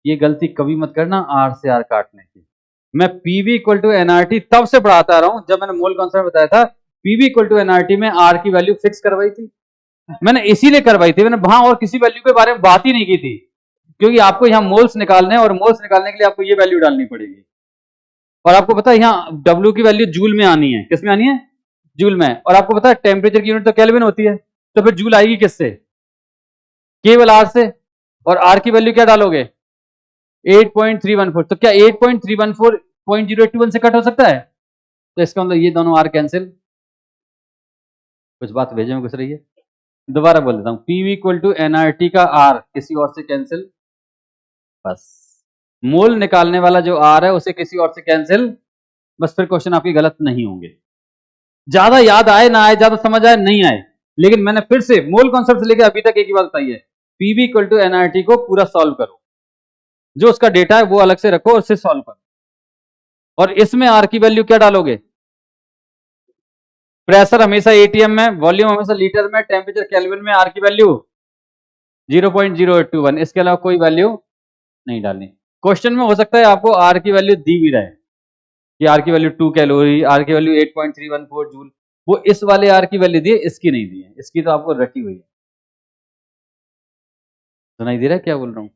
ये गलती कभी मत करना आर से आर काटने की। मैं पीवी इक्वल टू एनआरटी तब से पढ़ाता रहा हूं जब मैंने मोल कॉन्सेप्ट बताया था, पीवी इक्वल टू एनआरटी में आर की वैल्यू फिक्स करवाई थी, मैंने इसीलिए करवाई थी, मैंने वहां और किसी वैल्यू के बारे में बात ही नहीं की थी, क्योंकि आपको यहाँ मोल्स निकालने हैं और मोल्स निकालने के लिए आपको ये वैल्यू डालनी पड़ेगी, और आपको पता है यहाँ डब्ल्यू की वैल्यू जूल में आनी है, किसमें आनी है, जूल में, और आपको पता है टेम्परेचर की यूनिट तो केल्विन होती है, तो फिर जूल आएगी किससे, केवल आर से, और आर की वैल्यू क्या डालोगे 8.314, तो क्या 8.314.081 से कट हो सकता है, तो इसका मतलब ये दोनों आर कैंसिल, कुछ बात भेजे में घुस रही है, दोबारा बोल देता हूं, पीवी इक्वल टू एनआरटी का आर किसी और से कैंसिल, बस मोल निकालने वाला जो आर है उसे किसी और से कैंसिल, बस फिर क्वेश्चन आपके गलत नहीं होंगे, ज्यादा याद आए ना आए, ज्यादा समझ आए नहीं आए, लेकिन मैंने फिर से मोल कॉन्सेप्ट से लेकर अभी तक एक ही बात बताई है, पीवी इक्वल टू एनआरटी को पूरा सॉल्व करो, जो उसका डेटा है वो अलग से रखो और उससे सॉल्व करो, और इसमें आर की वैल्यू क्या डालोगे, प्रेशर हमेशा एटीएम में, वॉल्यूम हमेशा लीटर में, टेम्परेचर केल्विन में, आर की वैल्यू 0.0821, इसके अलावा कोई वैल्यू नहीं डालनी। क्वेश्चन में हो सकता है आपको आर की वैल्यू दी भी रहे कि आर की वैल्यू 2 कैलोरी, आर की वैल्यू 8.314 जूल, वो इस वाले आर की वैल्यू दी है, इसकी नहीं दी है, इसकी तो आपको रटी हुई है, सुनाई दे रहा है क्या बोल रहा हूँ,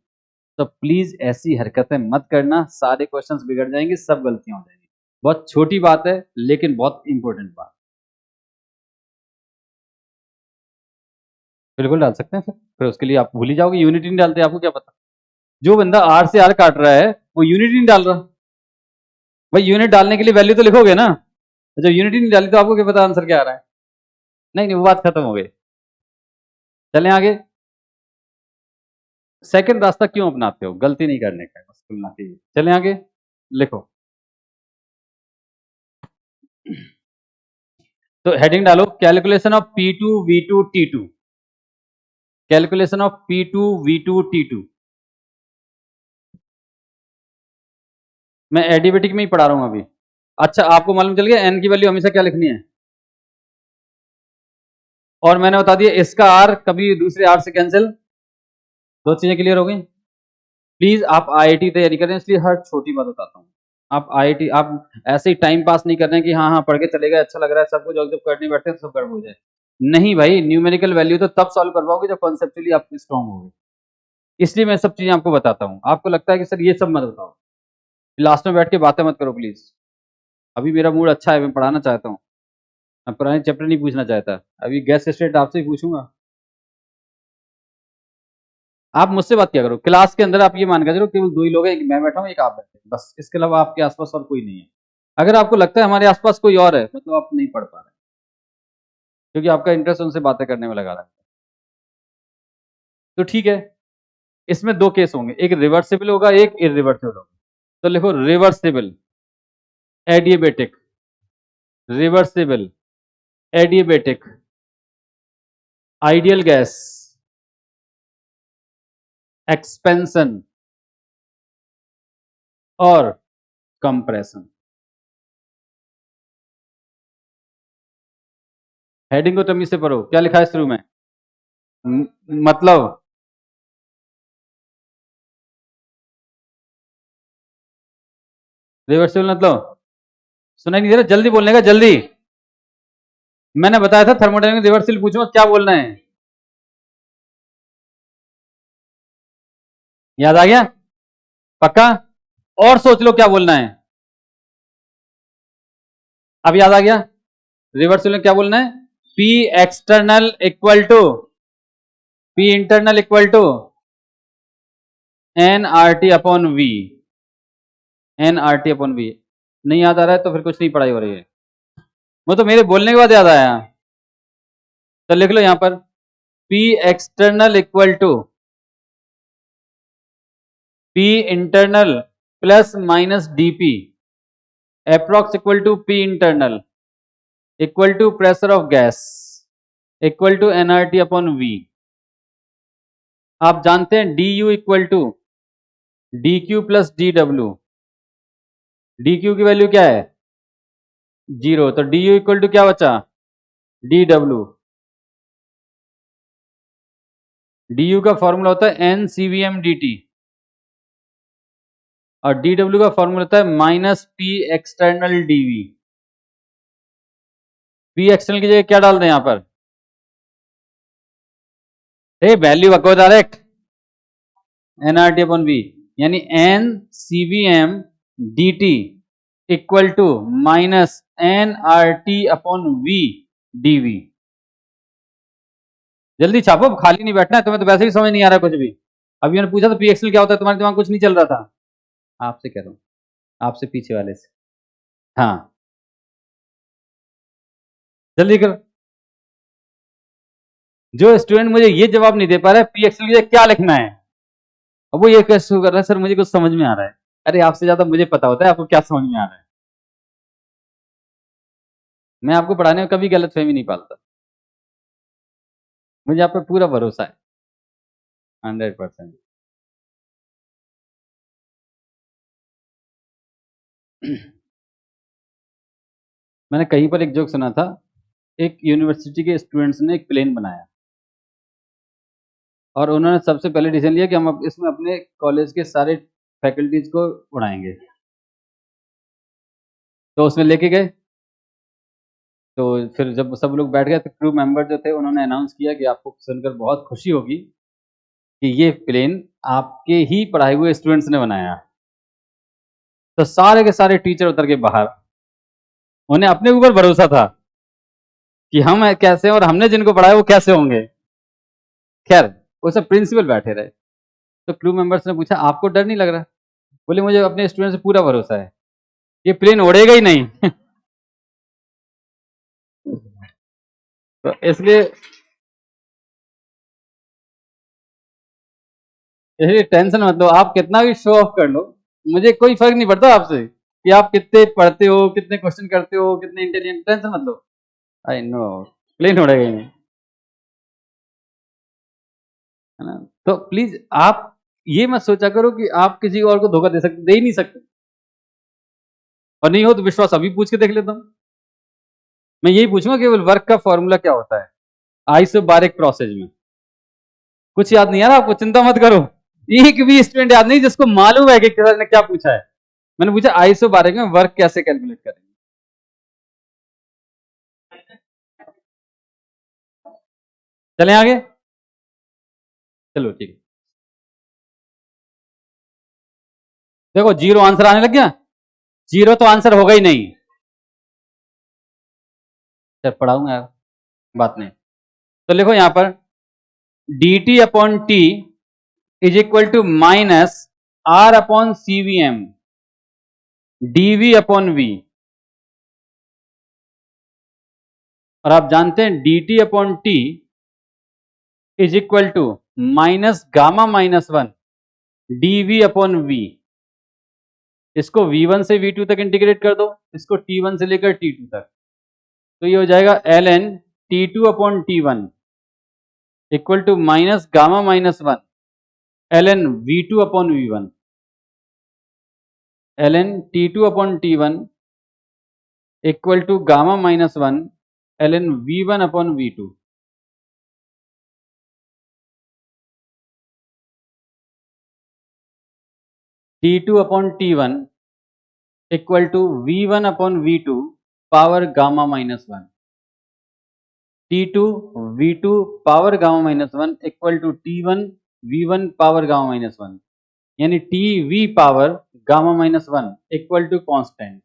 तो प्लीज ऐसी हरकतें मत करना, सारे क्वेश्चंस बिगड़ जाएंगे, सब गलतियां हो जाएंगी, बहुत छोटी बात है लेकिन बहुत इंपॉर्टेंट बात। बिल्कुल डाल सकते हैं। फिर उसके लिए आप भूल ही जाओगे, यूनिटी नहीं डालते, आपको क्या पता। जो बंदा आर से आर काट रहा है वो यूनिटी नहीं डाल रहा। भाई यूनिट डालने के लिए वैल्यू तो लिखोगे ना, जब यूनिटी नहीं डाली तो आपको क्या पता आंसर क्या आ रहा है। नहीं नहीं, वो बात खत्म हो गई। चलें आगे। सेकंड रास्ता क्यों अपनाते हो? गलती नहीं करने का, बस तुलना कीजिए। चलें आगे, लिखो। तो हेडिंग डालो, calculation of P2 V2 T2। Calculation of P2 V2 T2। मैं एडिबेटिक में ही पढ़ा रहा हूं अभी। अच्छा, आपको मालूम चल गया n की वैल्यू हमेशा क्या लिखनी है, और मैंने बता दिया इसका r कभी दूसरे r से कैंसिल। दो चीजें क्लियर हो गई। प्लीज आप IIT तैयारी करें, इसलिए हर छोटी बात बताता हूँ। आप IIT, आप ऐसे ही टाइम पास नहीं कर रहे हैं कि हाँ हाँ पढ़ के चले गए, अच्छा लग रहा है सब कुछ, और जब करने बैठते हैं तो सब गड़बड़ हो जाए। नहीं भाई, न्यूमेरिकल वैल्यू तो तब सॉल्व कर पाओगे जब कॉन्सेप्चुअली आप स्ट्रॉन्ग होगे। इसलिए मैं सब चीजें आपको बताता हूँ। आपको लगता है कि सर ये सब मत बताओ, लास्ट में बैठ के बातें मत करो प्लीज। अभी मेरा मूड अच्छा है, मैं पढ़ाना चाहता हूँ। मैं पुराने चैप्टर नहीं पूछना चाहता, अभी गेस्ट स्टेट आपसे ही पूछूंगा। आप मुझसे बात क्या करो, क्लास के अंदर आप ये मान के चलो केवल दो ही लोग हैं, एक मैं बैठा हूँ एक आप बैठे हैं, बस। इसके अलावा आपके आसपास और कोई नहीं है। अगर आपको लगता है हमारे आसपास कोई और है, मतलब आप नहीं पढ़ पा रहे, क्योंकि आपका इंटरेस्ट उनसे बातें करने में लगा रहा है। तो ठीक है, इसमें दो केस होंगे, एक रिवर्सिबल होगा, एक इरिवर्सिबल होगा। तो लिखो reversible, adiabatic, reversible, adiabatic, ideal gas, expansion और कंप्रेशन। हेडिंग को तमीज से पढ़ो, क्या लिखा है शुरू में। मतलब रिवर्सिबल मतलब सुनाई नहीं दे रहा, जल्दी बोलने का, जल्दी। मैंने बताया था थर्मोडायनेमिक रिवर्सिबल पूछूंगा, क्या बोलना है, याद आ गया? पक्का? और सोच लो क्या बोलना है। अब याद आ गया? रिवर्सिबल में क्या बोलना है, P external equal to P internal equal to NRT upon V। NRT upon V। नहीं याद आ रहा है तो फिर कुछ नहीं पढ़ाई हो रही है। वो तो मेरे बोलने के बाद याद आया। तो लिख लो यहां पर P external equal to P internal plus minus DP approx equal to P internal equal to pressure of gas equal to NRT upon V। आप जानते हैं DU equal to DQ plus DW। DQ की value क्या है, 0, तो DU equal to क्या बचा, DW। DU का फॉर्मूला होता है NCVM dt, और DW का फॉर्मूला होता है minus P external DV। P external की जगह क्या डाल दें यहां पर, वैल्यू रखो डायरेक्ट, NRT अपॉन V, यानी NCVM dt equal to minus NRT upon V dV। जल्दी छापो, खाली नहीं बैठना है, तुम्हें तो वैसे भी समझ नहीं आ रहा कुछ भी। अभी मैंने पूछा तो P एक्सटर्नल क्या होता है, तुम्हारे दिमाग कुछ नहीं चल रहा था। आपसे कह रहा हूं, आपसे पीछे वाले से। हाँ, जल्दी करो। जो स्टूडेंट मुझे ये जवाब नहीं दे पा रहा है P एक्सटर्नल की जगह क्या लिखना है, अब वो ये कैसे कर रहा है, सर मुझे कुछ समझ में आ रहा है। अरे आपसे ज्यादा मुझे पता होता है आपको क्या समझ में आ रहा है। मैं आपको पढ़ाने में कभी गलतफहमी नहीं पालता, मुझे आप पर पूरा भरोसा है, 100%। मैंने कहीं पर एक जोक सुना था, एक यूनिवर्सिटी के स्टूडेंट्स ने एक प्लेन बनाया, और उन्होंने सबसे पहले डिसीजन लिया कि हम इसमें अपने कॉलेज के सारे फैकल्टीज को उड़ाएंगे। तो उसमें लेके गए, तो फिर जब सब लोग बैठ गए तो क्रू मेंबर जो थे उन्होंने अनाउंस किया कि आपको सुनकर बहुत खुशी होगी कि ये प्लेन आपके ही पढ़ाए हुए स्टूडेंट्स ने बनाया। तो सारे के सारे टीचर उतर के बाहर, उन्हें अपने ऊपर भरोसा था कि हम कैसे हैं और हमने जिनको पढ़ाया वो कैसे होंगे। खैर वो सब प्रिंसिपल बैठे रहे, तो क्रू मेंबर्स ने पूछा आपको डर नहीं लग रहा? बोले मुझे अपने स्टूडेंट से पूरा भरोसा है, ये प्लेन उड़ेगा ही नहीं। तो इसलिए टेंशन मत लो, आप कितना भी शो ऑफ कर लो, मुझे कोई फर्क नहीं पड़ता आपसे कि आप कितने पढ़ते हो, कितने क्वेश्चन करते हो, कितने इंटेलिजेंट, टेंशन मत लो। आई नो प्लेन उड़ेगा ही नहीं, है ना? तो प्लीज आप ये मत सोचा करो कि आप किसी और को धोखा दे ही नहीं सकते, और नहीं हो तो विश्वास अभी पूछ के देख लेता हूं। मैं यही पूछूंगा केवल वर्क का फॉर्मूला क्या होता है आइसोबारिक प्रोसेस में। कुछ याद नहीं आ रहा आपको, चिंता मत करो, एक भी स्टूडेंट याद नहीं जिसको मालूम है कि सर ने क्या पूछा है। मैंने पूछा आइसोबारिक में वर्क कैसे कैलकुलेट करेंगे। चलें आगे, चलो ठीक है। देखो जीरो आंसर आने लग गया, जीरो तो आंसर होगा ही नहीं। सर पढ़ाऊंगा यार, बात नहीं। तो लिखो यहां पर D T upon T is equal to minus R upon C V M DV upon V. और आप जानते हैं D T upon T is equal to minus gamma minus one DV upon V. इसको v1 से v2 तक integrate कर दो, इसको t1 से लेकर t2 तक, तो ये हो जाएगा ln t2 upon t1 equal to minus gamma minus one ln v2 upon v1, ln t2 upon t1 equal to gamma minus one ln v1 upon v2। t2 upon t1 equal to v1 upon v2 power gamma minus one, t2 v2 power gamma minus one equal to t1 v1 power gamma minus one, यानी T V power gamma minus one equal to constant.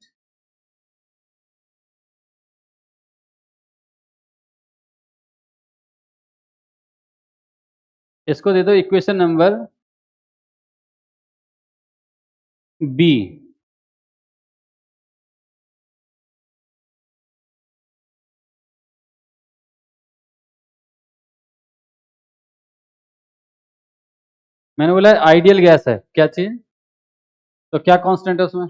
इसको दे दो equation number B. मैंने बोला ideal gas है, क्या चाहिए? तो क्या कांस्टेंट है उसमें?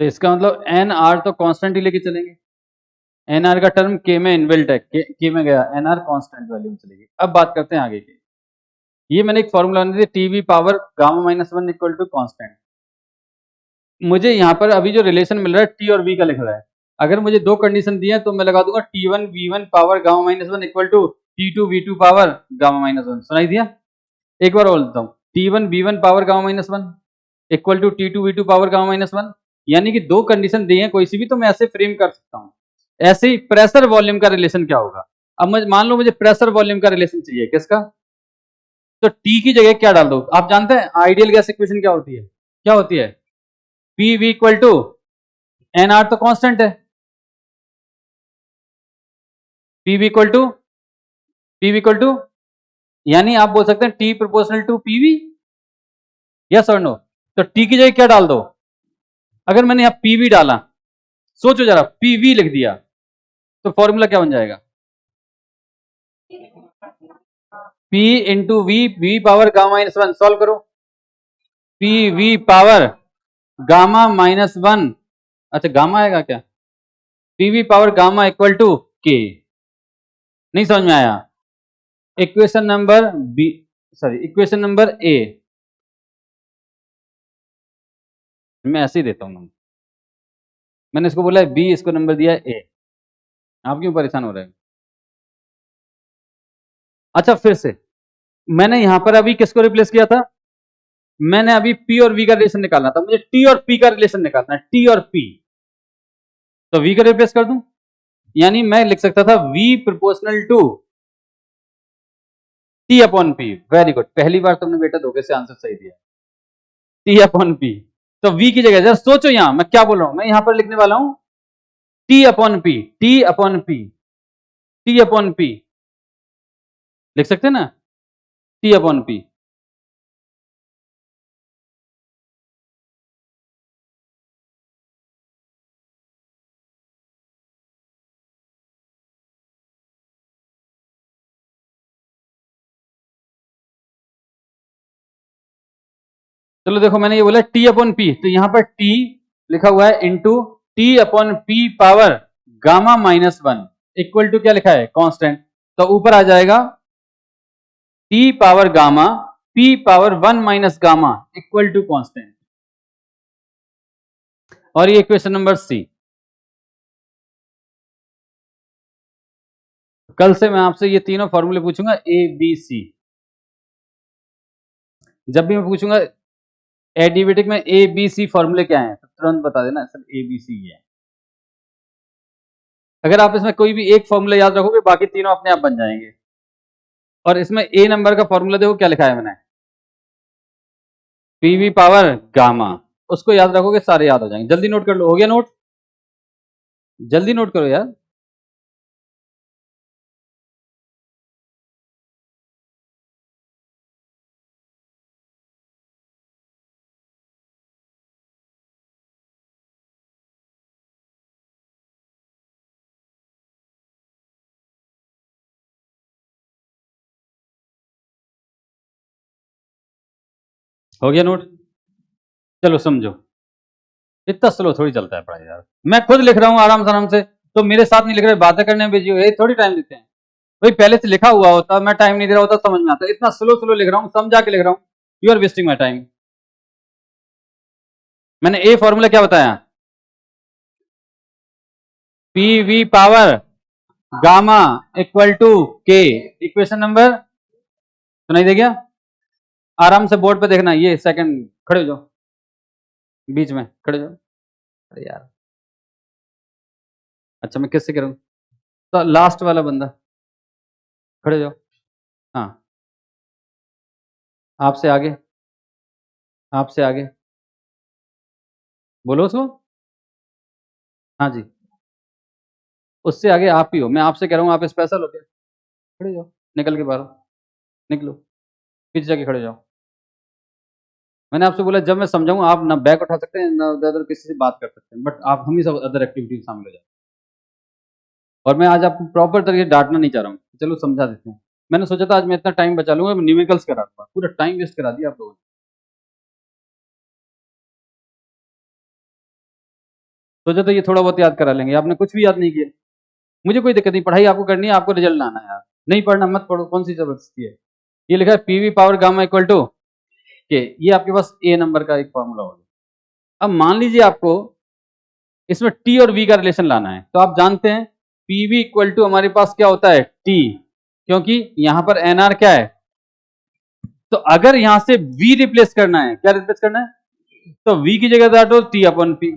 तो इसका मतलब एन आर तो कांस्टेंट ही लेके चलेंगे, एन आर का टर्म के में इनबिल्ट है, के में गया, एन आर कांस्टेंट वैल्यू में चलेगी। अब बात करते हैं आगे की। ये मैंने एक फॉर्मूला बना दिया, TV power gamma minus one equal to constant. मुझे यहाँ पर अभी जो रिलेशन मिल रहा है टी और वी का लिख रहा है, अगर मुझे दो कंडीशन दी है तो मैं लगा दूंगा T1 V1 power gamma minus one equal to T2 V2 power gamma minus one. सुनाई दिया? एक बार बोलता हूँ, T1 V1 power gamma minus one equal to T2 V2 power gamma minus one, यानी कि दो कंडीशन दी है कोई सी भी, तो मैं ऐसे फ्रेम कर सकता हूँ। ऐसे ही प्रेशर वॉल्यूम का रिलेशन क्या होगा? अब मान लो मुझे प्रेशर वॉल्यूम का रिलेशन चाहिए, किसका? तो T की जगह क्या डाल दो? आप जानते हैं आइडियल गैस इक्वेशन क्या होती है? क्या होती है? P V equal to N R तो कांस्टेंट है, पी वी इक्वल टू यानी आप बोल सकते हैं T proportional to PV, yes और नो। तो टी की जगह क्या डाल दो? अगर मैंने यहां पीवी डाला, सोचो जरा, पीवी लिख दिया तो फॉर्मूला क्या बन जाएगा? P into V power gamma minus one. Solve करो, P V power gamma minus one, अच्छा गामा आएगा क्या? PV power gamma equal to K. नहीं समझ में आया? Equation number B, sorry equation number A, मैं ऐसे ही देता हूं, मैंने इसको बोला है बी, इसको नंबर दिया है ए। आप क्यों परेशान हो रहे हैं? अच्छा फिर से, मैंने यहां पर अभी किसको रिप्लेस किया था? मैंने अभी पी और वी का रिलेशन निकालना था, मुझे टी और पी का रिलेशन निकालना है, टी और पी। तो वी का रिप्लेस कर दूं, यानी मैं लिख सकता था V proportional to T upon P. Very good, पहली बार तुमने बेटा धोखे से आंसर सही दिया, टी अपॉन पी। तो वी की जगह जरा सोचो, यहां मैं क्या बोल रहा हूं, मैं यहां पर लिखने वाला हूं T upon P, T upon P. T upon P लिख सकते हैं ना, टी अपॉन पी। चलो देखो मैंने ये बोला टी अपॉन पी, तो यहां पर टी लिखा हुआ है into T upon P power gamma minus one equal to क्या लिखा है, कांस्टेंट। तो ऊपर आ जाएगा T power gamma P power one minus gamma equal to constant. और ये इक्वेशन नंबर सी। कल से मैं आपसे ये तीनों फॉर्मूले पूछूंगा, ए बी सी। जब भी मैं पूछूंगा एडिवेटिक में ए बी सी फॉर्मूले क्या है, तो तुरंत बता देना सर ए बी सी है। अगर आप इसमें कोई भी एक फॉर्मूला याद रखोगे बाकी तीनों अपने आप बन जाएंगे। और इसमें ए नंबर का फॉर्मूला देखो क्या लिखा है मैंने, पीवी पावर गामा, उसको याद रखोगे सारे याद हो जाएंगे। जल्दी नोट कर लो, हो गया नोट, जल्दी नोट करो यार। हो गया नोट, चलो समझो। इतना स्लो थोड़ी चलता है पढ़ाई यार, मैं खुद लिख रहा हूँ आराम से, तो मेरे साथ नहीं लिख रहे, बातें करने में बिजी हो, ये थोड़ी टाइम देते हैं। भाई पहले से लिखा हुआ होता, मैं टाइम नहीं दे रहा होता, समझ में आता। इतना स्लो स्लो लिख रहा हूँ, समझा के लिख रहा हूँ, you are wasting my time. मैंने ए फॉर्मूला क्या बताया, P V power gamma equal to K, equation number सुनाई दे गया। आराम से बोर्ड पे देखना, ये सेकंड खड़े हो जाओ, बीच में खड़े हो जाओ। अरे यार, अच्छा मैं किससे करूं, तो लास्ट वाला बंदा खड़े हो जाओ। हाँ, आपसे आगे, आपसे आगे बोलो उसको। हाँ जी, उससे आगे आप ही हो, मैं आपसे कह रहा हूँ, आप स्पेशल हो क्या, खड़े हो जाओ, निकल के बाहर निकलो, पीछे जाके खड़े हो जाओ। मैंने आपसे बोला जब मैं समझाऊं आप ना बैग उठा सकते हैं ना उधर किसी से बात कर सकते हैं, बट आप हमेशा अदर एक्टिविटी में शामिल हो जाए। और मैं आज आपको प्रॉपर तरीके से डांटना नहीं चाह रहा हूँ, चलो समझा देते हैं। मैंने सोचा था आज मैं इतना टाइम बचा लूंगा, न्यूमेरिकल्स करा दूंगा, पूरा टाइम वेस्ट करा दिया आप लोगों ने। सोचा था ये थोड़ा बहुत याद करा लेंगे, आपने कुछ भी याद नहीं किया। मुझे कोई दिक्कत नहीं, पढ़ाई आपको करनी है, आपको रिजल्ट लाना है यार, नहीं पढ़ना मत पढ़ो, कौन सी जबरदस्ती है। ये लिखा है PV power gamma equal to K, ये आपके पास ए नंबर का एक फॉर्मूला होगा। अब मान लीजिए आपको इसमें टी और वी का रिलेशन लाना है, तो आप जानते हैं पीवी इक्वल टू हमारे पास क्या होता है, टी, क्योंकि यहां पर एनआर क्या है। तो अगर यहां से वी रिप्लेस करना है, क्या रिप्लेस करना है, तो वी की जगह डालो टी अपॉन पी,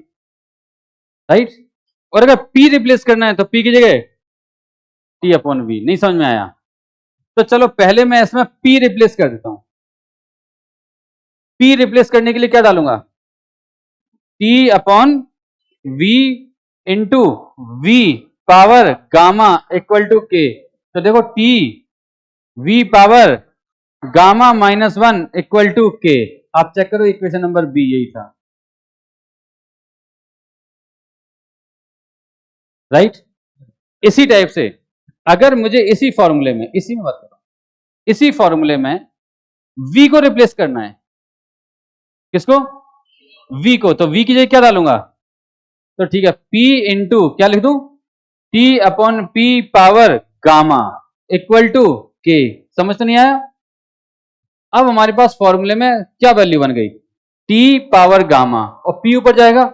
राइट। और अगर पी रिप्लेस करना है तो पी की जगह टी अपॉन वी। नहीं समझ में आया, तो चलो पहले मैं इसमें पी रिप्लेस कर देता हूं। पी रिप्लेस करने के लिए क्या डालूंगा, T upon V into V power gamma equal to K. तो देखो T V power gamma minus one equal to K. आप चेक करो इक्वेशन नंबर बी यही था, राइट। इसी टाइप से अगर मुझे इसी फॉर्मूले में, इसी में बात कर रहा हूं, इसी फॉर्मूले में v को रिप्लेस करना है, किसको, v को, तो v की जगह क्या डालूंगा, तो ठीक है p इंटू क्या लिख दूं, t upon p power gamma equal to K. समझ तो नहीं आया। अब हमारे पास फॉर्मूले में क्या वैल्यू बन गई, t पावर गामा, और p ऊपर जाएगा,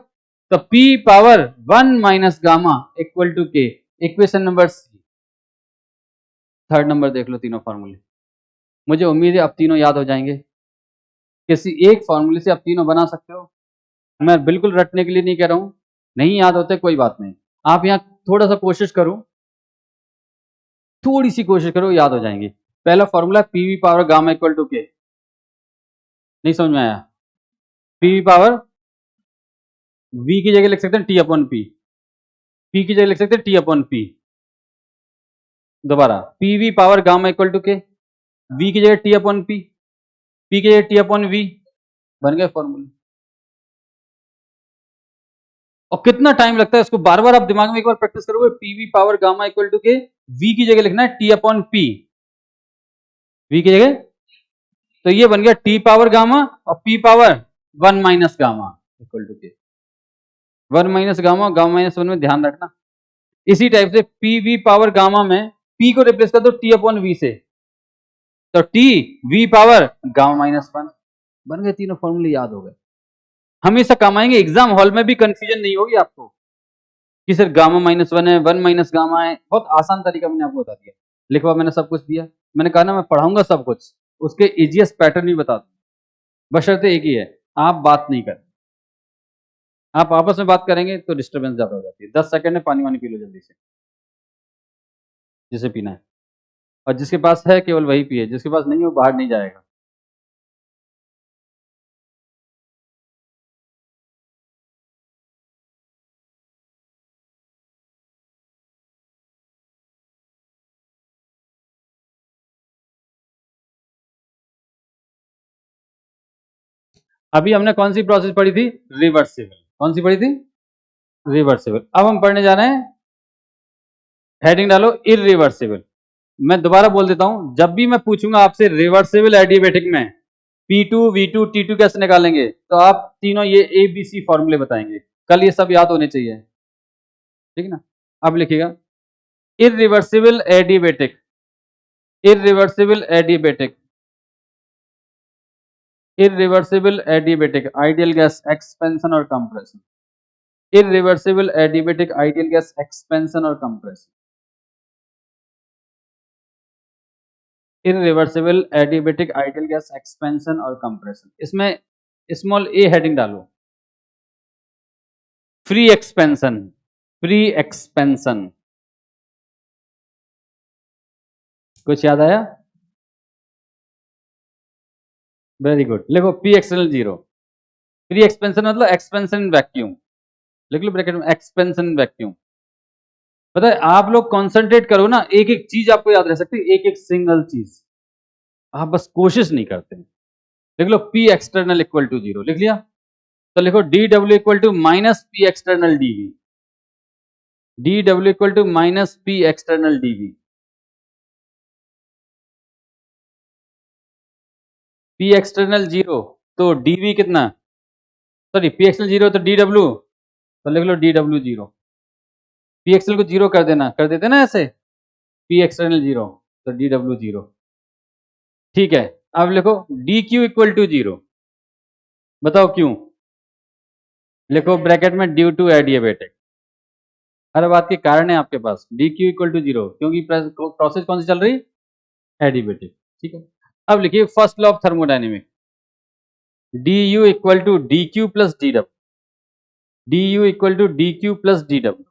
तो p power one minus gamma equal to K. Equation number C. Third number देख लो तीनों फॉर्मूले, मुझे उम्मीद है अब तीनों याद हो जाएंगे। किसी एक फॉर्मूले से आप तीनों बना सकते हो, मैं बिल्कुल रटने के लिए नहीं कह रहा हूं, नहीं याद होते कोई बात नहीं, आप यहां थोड़ा सा कोशिश करो, थोड़ी सी कोशिश करो, याद हो जाएंगे। पहला formula PV power gamma equal to K, नहीं समझ में आया, पीवी पावर वी की जगह लिख सकते हैं टी अपॉन पी, पी की जगह लिख सकते हैं टी अपॉन पी, दोबारा PV power gamma equal to K, V की जगह टी अपॉन पी, पी की जगह टी अपॉन वी, बन गए फॉर्मूला। और कितना टाइम लगता है इसको बार बार आप दिमाग में एक बार प्रैक्टिस करोगे, PV power gamma equal to K, V की जगह लिखना है टी अपॉन पी, वी की जगह, तो ये बन गया टी पावर गामा और P power 1 minus gamma equal to K, 1 minus gamma, gamma minus 1 में ध्यान रखना। इसी टाइप से पी वी पावर गामा में पी को रिप्लेस कर दो टी अपॉन वी से, तो T V power gamma minus 1, बन गए तीनों फॉर्मूले, याद हो गए। हमेशा काम आएंगे, एग्जाम हॉल में भी कंफ्यूजन नहीं होगी आपको कि सर गामा माइनस 1 है, 1 माइनस गामा है, बहुत आसान तरीका मैंने आपको बता दिया, लिखवा मैंने सब कुछ दिया, मैंने कहा ना मैं पढ़ाऊंगा सब कुछ, उसके इजीएस्ट पैटर्न भी बता दूं, बशर्ते एक ही है, आप बात नहीं करें। आप आपस में बात करेंगे तो डिस्टर्बेंस ज्यादा हो जाती है। 10 सेकंड में पानी वानी पी लो जल्दी से, जिसे पीना है, और जिसके पास है केवल वही पिए, जिसके पास नहीं हो बाहर नहीं जाएगा। अभी हमने कौन सी प्रोसेस पढ़ी थी? रिवर्सिबल। कौन सी पढ़ी थी? रिवर्सिबल। अब हम पढ़ने जा रहे हैं, हेडिंग डालो इरिवर्सिबल। मैं दोबारा बोल देता हूं, जब भी मैं पूछूंगा आपसे रिवर्सिबल एडियाबेटिक में P2 V2 T2 कैसे निकालेंगे, तो आप तीनों ये ABC फॉर्मूले बताएंगे। कल ये सब याद होने चाहिए, ठीक है ना? अब लिखिएगा irreversible adiabatic, irreversible adiabatic, irreversible adiabatic ideal gas expansion और compression, irreversible adiabatic ideal gas expansion और compression, irreversible adiabatic ideal gas expansion और कंप्रेशन। इसमें स्मॉल ए हेडिंग डालो, फ्री एक्सपेंशन, फ्री एक्सपेंशन। कुछ याद आया? वेरी गुड, लिखो P external 0, free expansion मतलब एक्सपेंशन वैक्यूम, लिख लो ब्रैकेट में एक्सपेंशन वैक्यूम। पता है आप लोग कॉन्सेंट्रेट करो ना, एक एक चीज आपको याद रह सकती है, एक एक सिंगल चीज, आप बस कोशिश नहीं करते। लिख लो पी एक्सटर्नल इक्वल टू 0, लिख लिया? तो लिखो D W equal to minus P external DV, D W equal to minus P external DV. P external 0 तो डीवी कितना, सॉरी पी एक्सटर्नल 0 तो डी डब्ल्यू, तो लिख लो डी डब्ल्यू 0, पी एक्सएल को 0 कर देना, कर देते ना ऐसे, पी एक्सटर्नल 0 तो डी डब्ल्यू 0, ठीक है। अब लिखो डी क्यू इक्वल टू 0, बताओ क्यों? लिखो ब्रैकेट में ड्यू टू एडियाबेटिक, हर बात के कारण है आपके पास, डी क्यू इक्वल टू 0 क्योंकि प्रोसेस कौन सी चल रही? एडियाबेटिक, ठीक है। अब लिखिए first law of thermodynamic, D U equal to D Q plus D W, D U equal to D Q plus D W,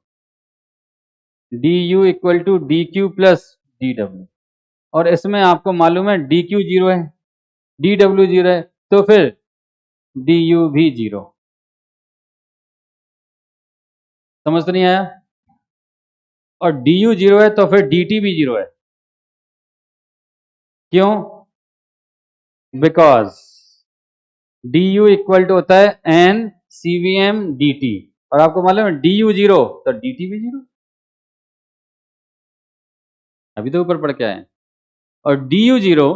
D U equal to D Q plus D W, और इसमें आपको मालूम है D Q 0 है, D W 0 है, तो फिर D you भी 0। समझ तो नहीं आया? और डी यू 0 है तो फिर डी टी भी 0 है, क्यों? Because D U equal to होता है एन सीवीएम डी टी, और आपको मालूम है डी यू 0 तो डी टी भी 0, अभी तो ऊपर पढ़ के आए। और डी यू 0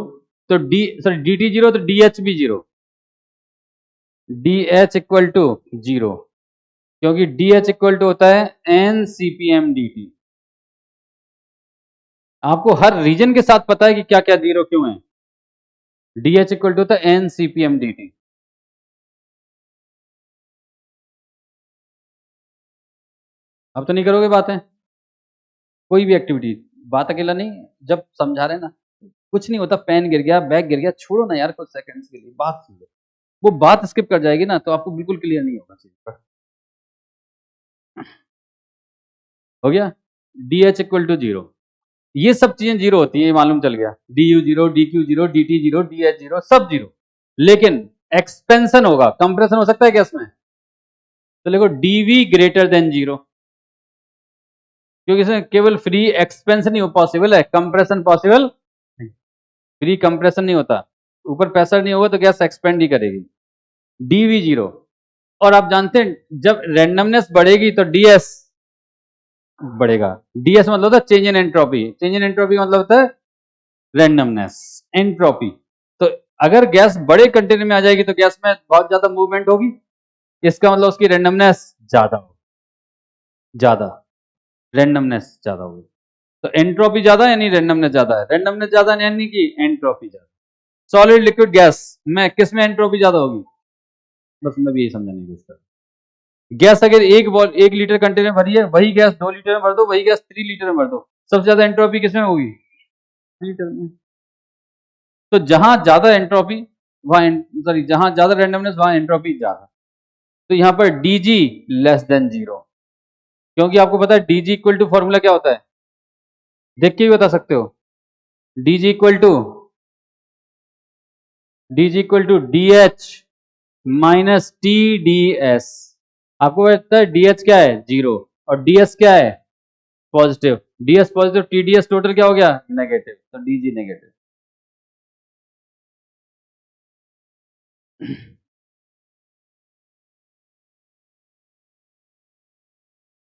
तो डी सॉरी डी टी 0 तो डी एच भी 0, डी एच इक्वल टू 0, क्योंकि डी एच इक्वल टू होता है एन सीपीएम डी टी। आपको हर रीजन के साथ पता है कि क्या क्या 0 क्यों है, डी एच इक्वल टू होता है एन सीपीएम डी टी। अब तो नहीं करोगे बातें, कोई भी एक्टिविटी, बात अकेला नहीं, जब समझा रहे ना, कुछ नहीं होता, पेन गिर गया, बैग गिर गया, छोड़ो ना यार कुछ सेकंड्स के लिए, बात सुन लो, वो बात स्किप कर जाएगी ना तो आपको बिल्कुल क्लियर नहीं होगा चीज पर। हो गया? डी एच इक्वल टू 0, ये सब चीजें 0 होती है, ये मालूम चल गया, D you 0, D Q 0, D T 0, D H 0, सब 0, लेकिन एक्सपेंशन होगा, कंप्रेशन हो सकता है क्या इसमें? तो देखो डीवी ग्रेटर देन 0, क्योंकि इसमें केवल फ्री एक्सपेंशन नहीं पॉसिबल है, कंप्रेशन पॉसिबल नहीं, फ्री कंप्रेशन नहीं होता, ऊपर प्रेशर नहीं होगा तो गैस एक्सपेंड ही करेगी। DV zero. और आप जानते हैं जब रेंडमनेस बढ़ेगी तो डीएस बढ़ेगा। डीएस मतलब होता है change in entropy, change in entropy मतलब होता है रेंडमनेस, एंट्रोपी। तो अगर गैस बड़े कंटेनर में आ जाएगी तो गैस में बहुत ज्यादा मूवमेंट होगी, इसका मतलब उसकी रेंडमनेस ज्यादा होगी, ज्यादा रेंडमनेस ज्यादा होगी। तो एंट्रोपी ज्यादा यानी रेंडमनेस ज्यादा है, रेंडमनेस ज्यादा यानी कि एंट्रोपी ज्यादा। सॉलिड लिक्विड गैस में किस में एंट्रोपी ज्यादा होगी, बस मैं भी यही समझाने की कोशिश कर। गैस अगर एक लीटर कंटेनर भरी है, वही गैस 2 लीटर में भर दो, वही गैस 3 लीटर में भर दो, सबसे ज्यादा एंट्रोपी किसमें होगी, लीटर में। तो जहां ज्यादा एंट्रोपी वहां, सॉरी जहां ज्यादा रेंडमनेस वहां एंट्रोपी ज्यादा। तो यहां पर डीजी लेस देन जीरो, क्योंकि आपको पता है डीजी इक्वल टू फॉर्मूला क्या होता है, देख के भी बता सकते हो। DG equal to D H minus T D S. आपको पता है डी एच क्या है, जीरो, और डी एस क्या है, positive. D S positive, T D S total क्या हो गया, नेगेटिव, तो डीजी नेगेटिव।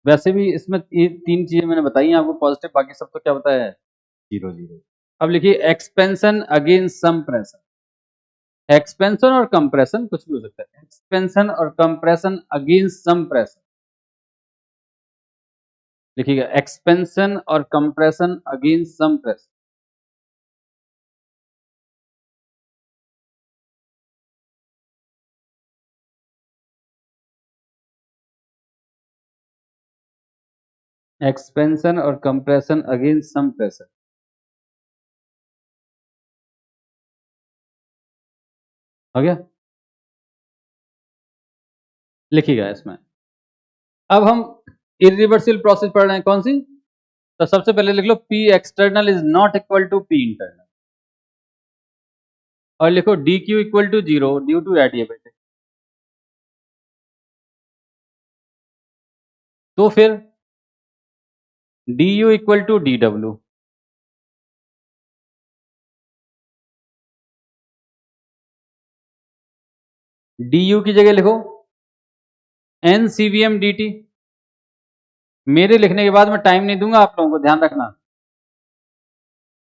वैसे भी इसमें ये 3 चीजें मैंने बताई हैं आपको, पॉजिटिव, बाकी सब तो क्या बताया है, जीरो जीरो। अब लिखिए expansion against some pressure. Expansion और कंप्रेशन कुछ भी हो सकता है, एक्सपेंशन और कंप्रेशन अगेंस्ट सम प्रेशर। लिखिएगा एक्सपेंशन और compression against some pressure. Expansion और कंप्रेशन अगेंस्ट सम प्रेशर, हो गया। लिखिएगा इसमें। अब हम इरिवर्सिबल प्रोसेस पढ़ रहे हैं, कौन सी, तो सबसे पहले लिख लो P external is not equal to P internal, और लिखो D Q equal to zero due to adiabaticity. तो फिर D U equal to D W, D U की जगह लिखो एन सीवीएम डी टी। मेरे लिखने के बाद मैं टाइम नहीं दूंगा आप लोगों को, ध्यान रखना,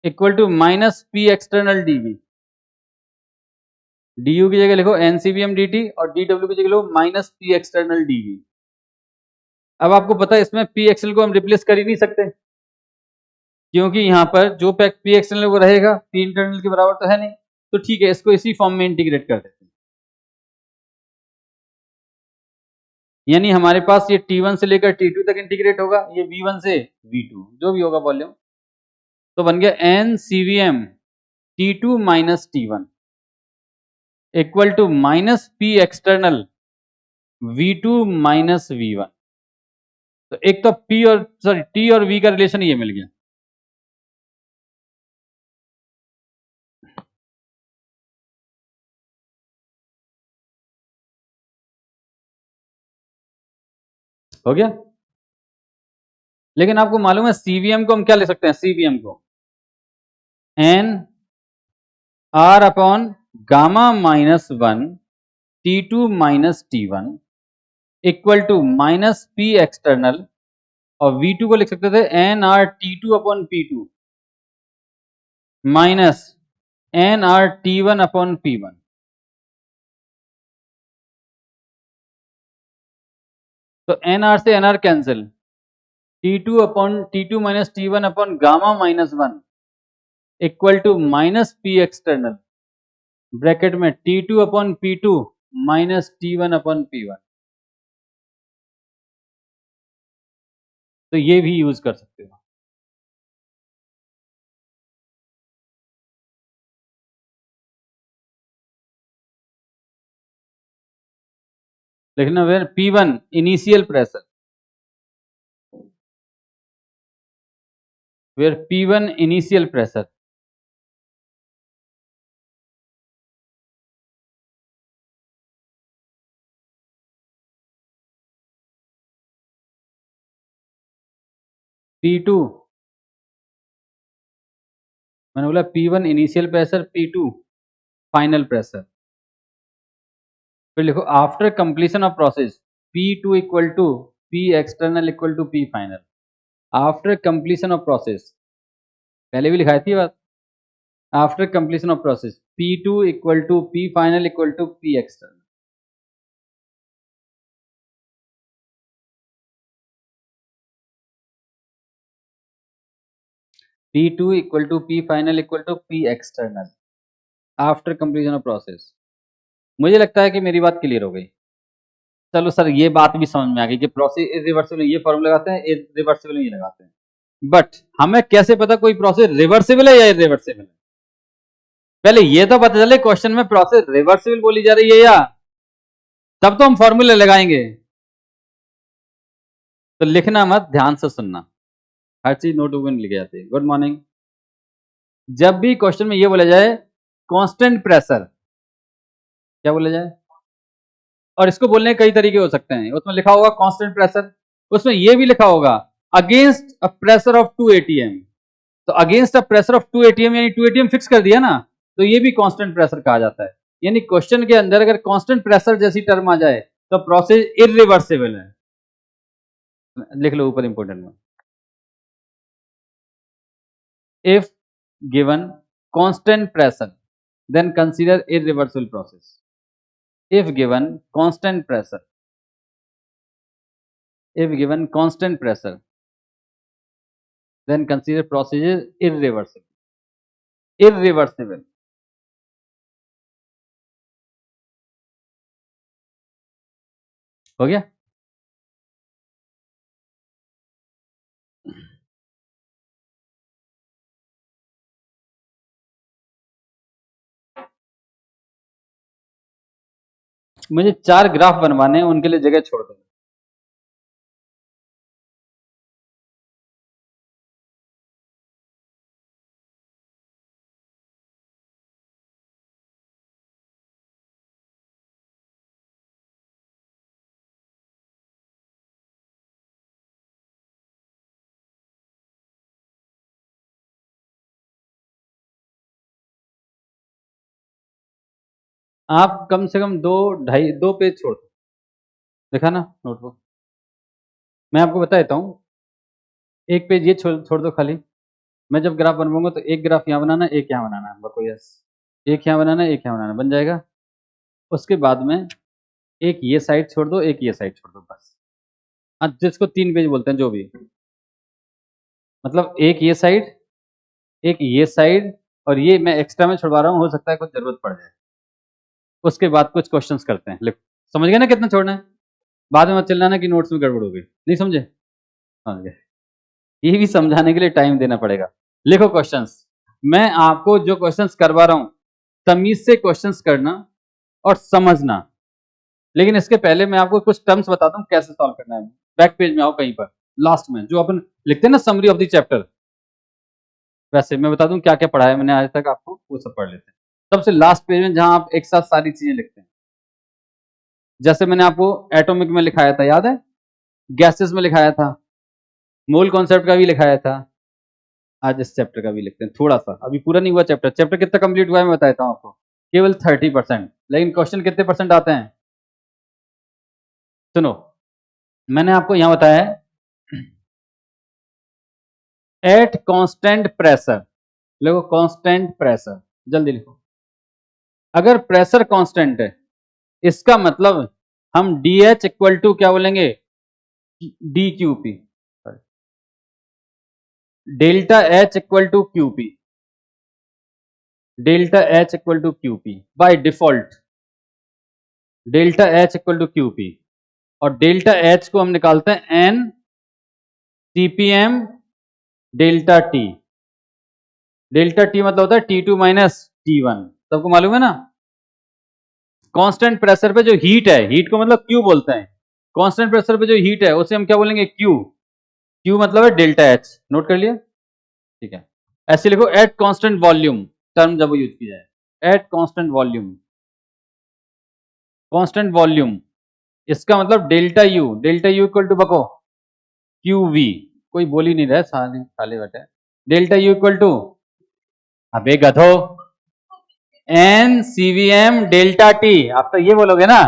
equal to minus P external DV. D U की जगह लिखो एनसीबीएम डी टी, और डी डब्ल्यू की जगह लिखो माइनस पी एक्सटर्नल डीवी। अब आपको पता है इसमें पी एक्सएल को हम रिप्लेस कर ही नहीं सकते, क्योंकि यहां पर जो पी एक्सटर्नल वो रहेगा, पी इंटरनल के बराबर तो है नहीं। तो ठीक है, इसको इसी फॉर्म में इंटीग्रेट कर देते हैं। यानी हमारे पास ये T1 से लेकर T2 तक इंटीग्रेट होगा, ये V1 से V2 जो भी होगा वॉल्यूम, तो बन गया N CVM T2 minus T1 equal to minus P external V2 minus V1। तो एक तो P और सॉरी T और V का रिलेशन ये मिल गया। हो गया। लेकिन आपको मालूम है सीवीएम को हम क्या ले सकते हैं, सीवीएम को N R upon gamma minus one T2 minus T1 equal to minus P external, और V2 को लिख सकते थे N R T2 upon P2 minus N R T1 upon P1। तो एन आर से N R cancel, T2 upon T2 minus T1 upon gamma minus one equal to minus P external bracket में T2 upon P2 minus T1 upon P1। तो ये भी use कर सकते हो। लिखना where P1 initial pressure, where P1 initial pressure P2, मैंने बोला P1 initial pressure, P2 final pressure. फिर लिखो after completion of process P2 equal to P external equal to P final. After completion of process, पहले भी लिखाई थी बात। After completion of process P2 equal to P final equal to P external. P2 equal to P final equal to P external after completion of process. मुझे लगता है कि मेरी बात क्लियर हो गई। चलो सर ये बात भी समझ में आ गई कि प्रोसेस इरिवर्सिबल ये फॉर्मूला लगाते हैं, रिवर्सिबल ये लगाते हैं, बट हमें कैसे पता कोई प्रोसेस रिवर्सिबल है या इरिवर्सिबल है? पहले ये तो पता चले क्वेश्चन में प्रोसेस रिवर्सिबल बोली जा रही है या, तब तो हम फॉर्मूले लगाएंगे। तो लिखना मत, ध्यान से सुनना, हर चीज नोटबुक में लिखी जाती है। Good morning. जब भी क्वेश्चन में ये बोला जाए कांस्टेंट प्रेशर, क्या बोला जाए, और इसको बोलने के कई तरीके हो सकते हैं। उसमें लिखा होगा कांस्टेंट प्रेशर, उसमें यह भी लिखा होगा against a pressure of 2 atm। तो against a pressure of 2 atm यानी 2 atm फिक्स कर दिया ना, तो ये भी कांस्टेंट प्रेशर कहा जाता है। यानी क्वेश्चन के अंदर अगर कांस्टेंट प्रेशर जैसी टर्म आ जाए तो प्रोसेस इरिवर्सिबल है। लिख लो ऊपर इंपोर्टेंट में, if given constant pressure then consider irreversible process. if given constant pressure, if given constant pressure then consider process is irreversible। हो गया। मुझे 4 ग्राफ बनवाने हैं, उनके लिए जगह छोड़ दो। आप कम से कम 2 पेज छोड़ दो, देखा ना नोटबुक। मैं आपको बता देता हूँ, एक पेज ये छोड़ दो खाली। मैं जब ग्राफ बनवाऊंगा तो एक ग्राफ यहाँ बनाना, एक यहाँ बनाना, बको यस, एक यहाँ बनाना, एक यहाँ बनाना, बन जाएगा। उसके बाद में एक ये साइड छोड़ दो, एक ये साइड छोड़ दो, बस। जिसको 3 पेज बोलते हैं, जो भी, मतलब एक ये साइड, एक ये साइड, और ये मैं एक्स्ट्रा में छुड़वा रहा हूँ, हो सकता है कुछ जरूरत पड़ जाए। उसके बाद कुछ क्वेश्चंस करते हैं। लिखो, समझ गए ना कितना छोड़ना है? बाद में मत चिल्लाना कि नोट्स में गड़बड़ हो गई, नहीं समझे? समझ गए। ये भी समझाने के लिए टाइम देना पड़ेगा। लिखो क्वेश्चंस, मैं आपको जो क्वेश्चंस करवा रहा हूं तमीज से क्वेश्चंस करना और समझना। लेकिन इसके पहले मैं आपको कुछ टर्म्स बताता हूं कैसे सॉल्व करना है। बैक पेज में आओ, कहीं पर लास्ट में जो अपन लिखते हैं ना समरी ऑफ द चैप्टर, वैसे मैं बता दूं क्या क्या पढ़ा है मैंने आज तक आपको, वो सब पढ़ लेते हैं। सबसे लास्ट पेज में जहां आप एक साथ सारी चीजें लिखते हैं, जैसे मैंने आपको एटॉमिक में लिखाया था, याद है? गैसेस में लिखाया था, मोल कॉन्सेप्ट का भी लिखाया था। आज इस चैप्टर का भी लिखते हैं थोड़ा सा, अभी पूरा नहीं हुआ चैप्टर। चैप्टर कितना कंप्लीट हुआ है मैं बताता हूँ आपको, केवल 30%। लेकिन क्वेश्चन कितने परसेंट आते हैं? सुनो, मैंने आपको यहां बताया है एट कांस्टेंट प्रेशर। लिखो कांस्टेंट प्रेशर, जल्दी लिखो। अगर प्रेशर कांस्टेंट है, इसका मतलब हम डी एच इक्वल टू क्या बोलेंगे, D Q P, delta H equal to Q P, delta H equal to Q P by default, delta H equal to Q P. और डेल्टा एच को हम निकालते हैं N CPM delta T. Delta T मतलब होता है T2 minus T1, सबको मालूम है ना? कांस्टेंट प्रेशर पे जो हीट है, हीट को मतलब क्यू बोलते हैं, कांस्टेंट प्रेशर पे जो हीट है उसे हम क्या बोलेंगे, क्यू। क्यू मतलब है डेल्टा एच, नोट कर लिया? ठीक है। ऐसे लिखो एट कांस्टेंट वॉल्यूम, टर्म जब यूज की जाए, at constant volume, constant volume, इसका मतलब डेल्टा यू इक्वल टू बको क्यू वी। कोई बोल ही नहीं रहा है, साले बैठे। डेल्टा यू इक्वल टू, अबे गधो, एन सीवीएम डेल्टा टी, आप तो ये बोलोगे ना।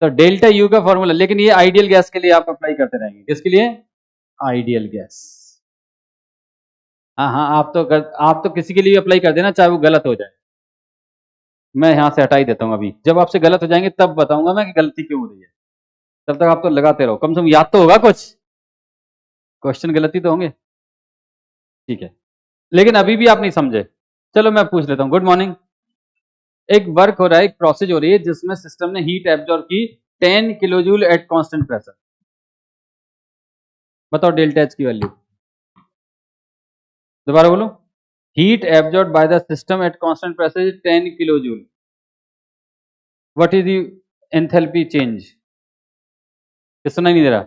तो डेल्टा यू का फॉर्मूला, लेकिन ये आइडियल गैस के लिए आप अप्लाई करते रहेंगे। किसके लिए? Ideal gas. हाँ हाँ, आप तो किसी के लिए अप्लाई कर देना, चाहे वो गलत हो जाए। मैं यहां से हटा ही देता हूं अभी, जब आपसे गलत हो जाएंगे तब बताऊंगा मैं कि गलती क्यों हो रही है। तब तक आप तो लगाते रहो, कम से कम याद तो होगा कुछ, क्वेश्चन गलती तो होंगे। ठीक है, लेकिन अभी भी आप नहीं समझे। चलो मैं पूछ लेता हूं। Good morning. एक वर्क हो रहा है, एक प्रोसेस हो रही है जिसमें सिस्टम ने हीट एब्जॉर्ब की 10 kilo joule at constant pressure. बताओ डेल्टा एच की वैल्यू। दोबारा बोलो। Heat absorb by the system at constant pressure is 10 kilo joule. What is the enthalpy change? सुना नहीं दे रहा।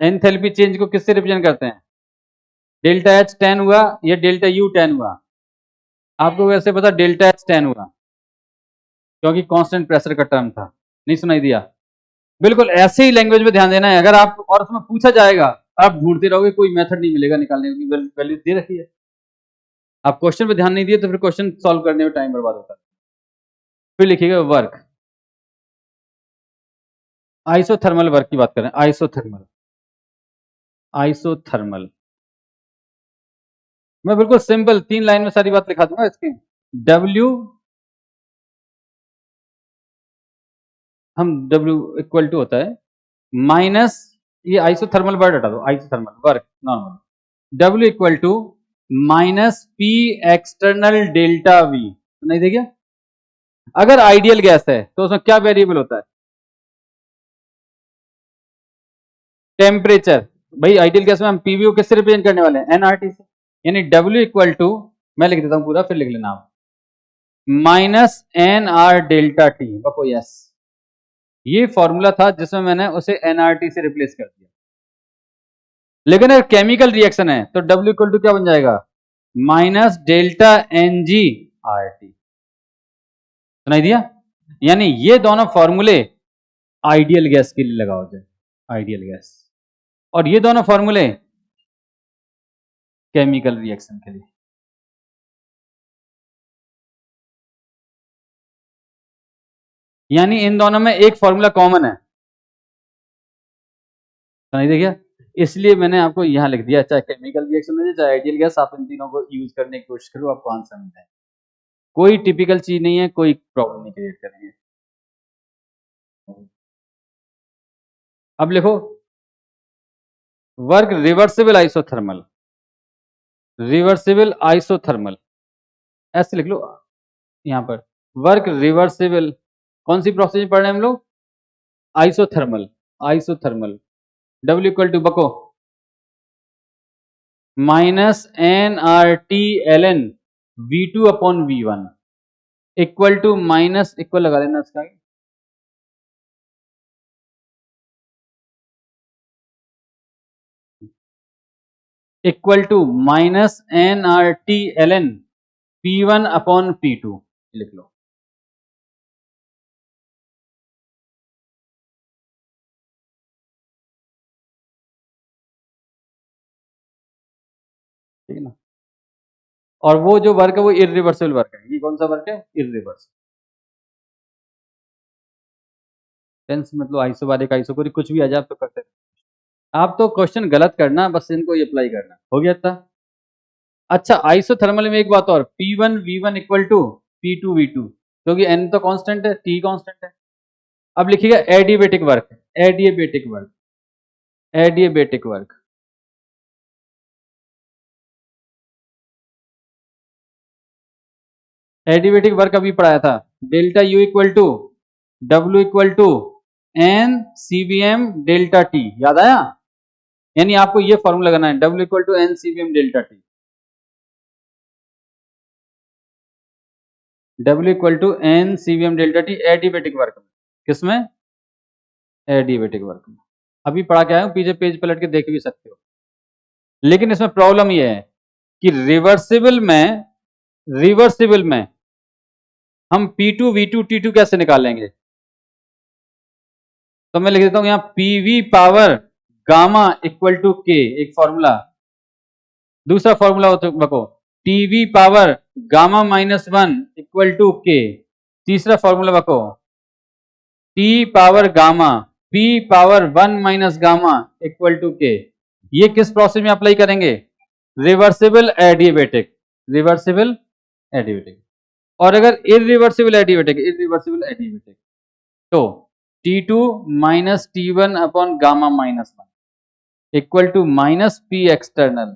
एंथैल्पी चेंज को किससे रिप्रेजेंट करते हैं? डेल्टा एच 10 हुआ या डेल्टा यू 10 हुआ? आपको वैसे पता डेल्टा एच 10 हुआ क्योंकि कांस्टेंट प्रेशर का टर्म था। नहीं सुनाई दिया? बिल्कुल ऐसे ही लैंग्वेज में ध्यान देना है। अगर आप, और उसमें पूछा जाएगा, आप ढूंढते रहोगे, कोई मेथड नहीं मिलेगा निकालने की, वैल्यू दे रखी है। आप क्वेश्चन पे ध्यान नहीं दिए तो फिर क्वेश्चन सॉल्व करने में टाइम बर्बाद होता है। फिर लिखिएगा वर्क, आइसोथर्मल वर्क की बात करें। आइसोथर्मल, आइसोथर्मल मैं बिल्कुल सिंपल 3 लाइन में सारी बात लिखा दूंगा इसकी। W, हम W इक्वल टू होता है माइनस, ये आइसोथर्मल वर्ड हटा दो, isothermal work normal. W equal to minus P external delta V। नहीं देखिए, अगर आइडियल गैस है तो उसमें क्या वेरिएबल होता है? टेम्परेचर। भाई आइडियल गैस में हम पीवी को किससे रिप्रेजेंट करने वाले हैं? एनआरटी से। यानी W इक्वल टू, मैं लिख देता हूं पूरा, फिर लिख लेना आप, minus N R delta T बको यस। ये फॉर्मूला था जिसमें मैंने उसे एनआरटी से रिप्लेस कर दिया। लेकिन अगर केमिकल रिएक्शन है तो W इक्वल टू क्या बन जाएगा? Minus delta N G R T. सुनाई दिया? यानी ये दोनों फॉर्मूले आइडियल गैस के लिए लगाओ जाए, आइडियल गैस, और ये दोनों फॉर्मूले केमिकल रिएक्शन के लिए। यानी इन दोनों में एक फॉर्मूला कॉमन है। सुनाई दे गया? इसलिए मैंने आपको यहां लिख दिया, चाहे केमिकल रिएक्शन हो चाहे आइडियल गैस, आप इन तीनों को यूज करने की कोशिश करो, आपको आंसर मिल जाए। कोई टिपिकल चीज नहीं है, कोई प्रॉब्लम नहीं क्रिएट करेंगे। अब लिखो work reversible isothermal, reversible isothermal, ऐसे लिख लो यहां पर। वर्क रिवर्सिबल, कौन सी प्रोसेस पढ़ रहे हैं हम लोग? Isothermal, isothermal. W equal to बको minus N R T L N V2 upon V1 equal to minus, equal लगा लेना इसका, equal to minus N R T L N P1 upon P2 लिख लो। ठीक है ना? और वो जो वर्क है वो इरिवर्सिबल वर्क है। ये कौन सा वर्क है? इरिवर्सिबल। टेंस मतलब आइसोबारिक, आइसोकोरिक, कुछ भी आ जाए आप तो करते हैं। आप तो क्वेश्चन गलत करना, बस इनको ही अप्लाई करना, हो गया था। अच्छा, आइसोथर्मल में एक बात और, P1 V1 equal to P2 V2, क्योंकि N तो कांस्टेंट है, T कांस्टेंट है। अब लिखिएगा adiabatic work, adiabatic work, adiabatic work. Adiabatic work अभी पढ़ाया था, delta U equal to W equal to N CVM delta T, याद आया? यानी आपको ये फॉर्मूला लगाना है, W equal to N CVM delta T, W equal to N CVM delta T adiabatic work में। किसमें? एडिएबेटिक वर्क में। अभी पढ़ा के आया हूं, पीछे पेज पलट के देख भी सकते हो। लेकिन इसमें प्रॉब्लम यह है कि रिवर्सिबल में हम P2 V2 T2 कैसे निकालेंगे? तो मैं लिख देता हूं यहां PV power gamma equal to K, एक फॉर्मूला। दूसरा फॉर्मूला हो तो बको TV power gamma minus one equal to K. तीसरा फॉर्मूला बको T power gamma P power one minus gamma equal to K. ये किस प्रोसेस में अप्लाई करेंगे? Reversible adiabatic, reversible adiabatic. और अगर इरिवर्सिबल एडिएबेटिक, इरिवर्सिबल एडिएबेटिक तो T2 minus T1 upon gamma minus one equal to minus P external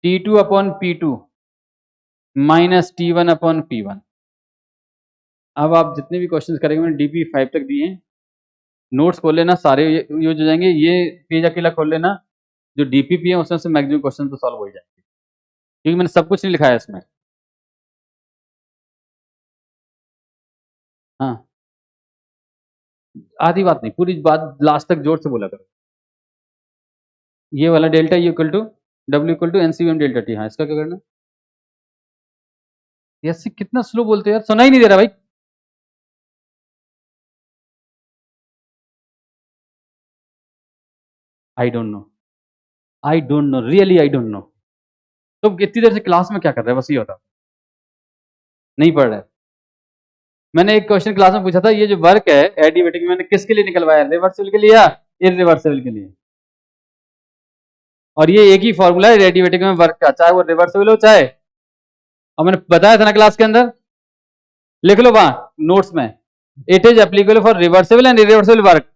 T2 upon P2 minus T1 upon P1। अब आप जितने भी क्वेश्चंस करेंगे मैंने DP 5 तक दिए हैं, नोट्स खोल लेना, सारे यूज हो जाएंगे। ये पेज अकेला खोल लेना, जो DPP है उसमें से मैक्सिमम क्वेश्चन तो सॉल्व हो जाएंगे, क्योंकि मैंने सब कुछ नहीं लिखा है इसमें। हाँ, आधी बात नहीं, पूरी बात लास्ट तक जोर से बोला करो। ये वाला delta equal to W equal to NCM delta T। हाँ, इसका क्या करना? ऐसे कितना स्लो बोलते हो यार, सुना ही नहीं दे रहा भाई। I don't know, I don't know, really I don't know. तो इतनी देर से क्लास में क्या कर रहे हैं, बस ये होता नहीं पढ़ रहे। मैंने एक क्वेश्चन क्लास में पूछा था, ये जो वर्क है एडिवेटिक मैंने किसके लिए निकलवाया, रिवर्सिबल के लिए या इरिवर्सिबल के लिए? और ये एक ही फॉर्मूला है एडिवेटिक में वर्क का, चाहे वो रिवर्सिबल हो चाहे, और मैंने बताया था ना क्लास के अंदर, लिख लो वहां नोट्स में, it is applicable for reversible and irreversible work.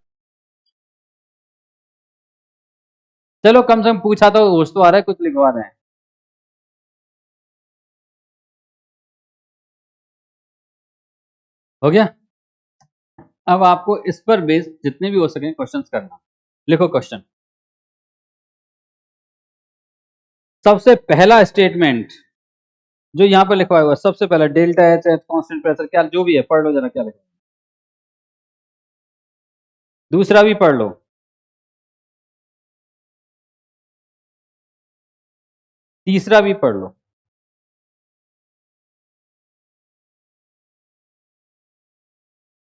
चलो कम से कम पूछा तो होश तो आ रहा है, कुछ लिखवा रहे हैं। हो गया? अब आपको इस पर बेस जितने भी हो सके क्वेश्चंस करना। लिखो क्वेश्चन। सबसे पहला स्टेटमेंट जो यहां पर लिखा हुआ है, सबसे पहला डेल्टा एच कांस्टेंट प्रेशर, क्या जो भी है पढ़ लो जरा क्या लिखा। दूसरा भी पढ़ लो। तीसरा भी पढ़ लो।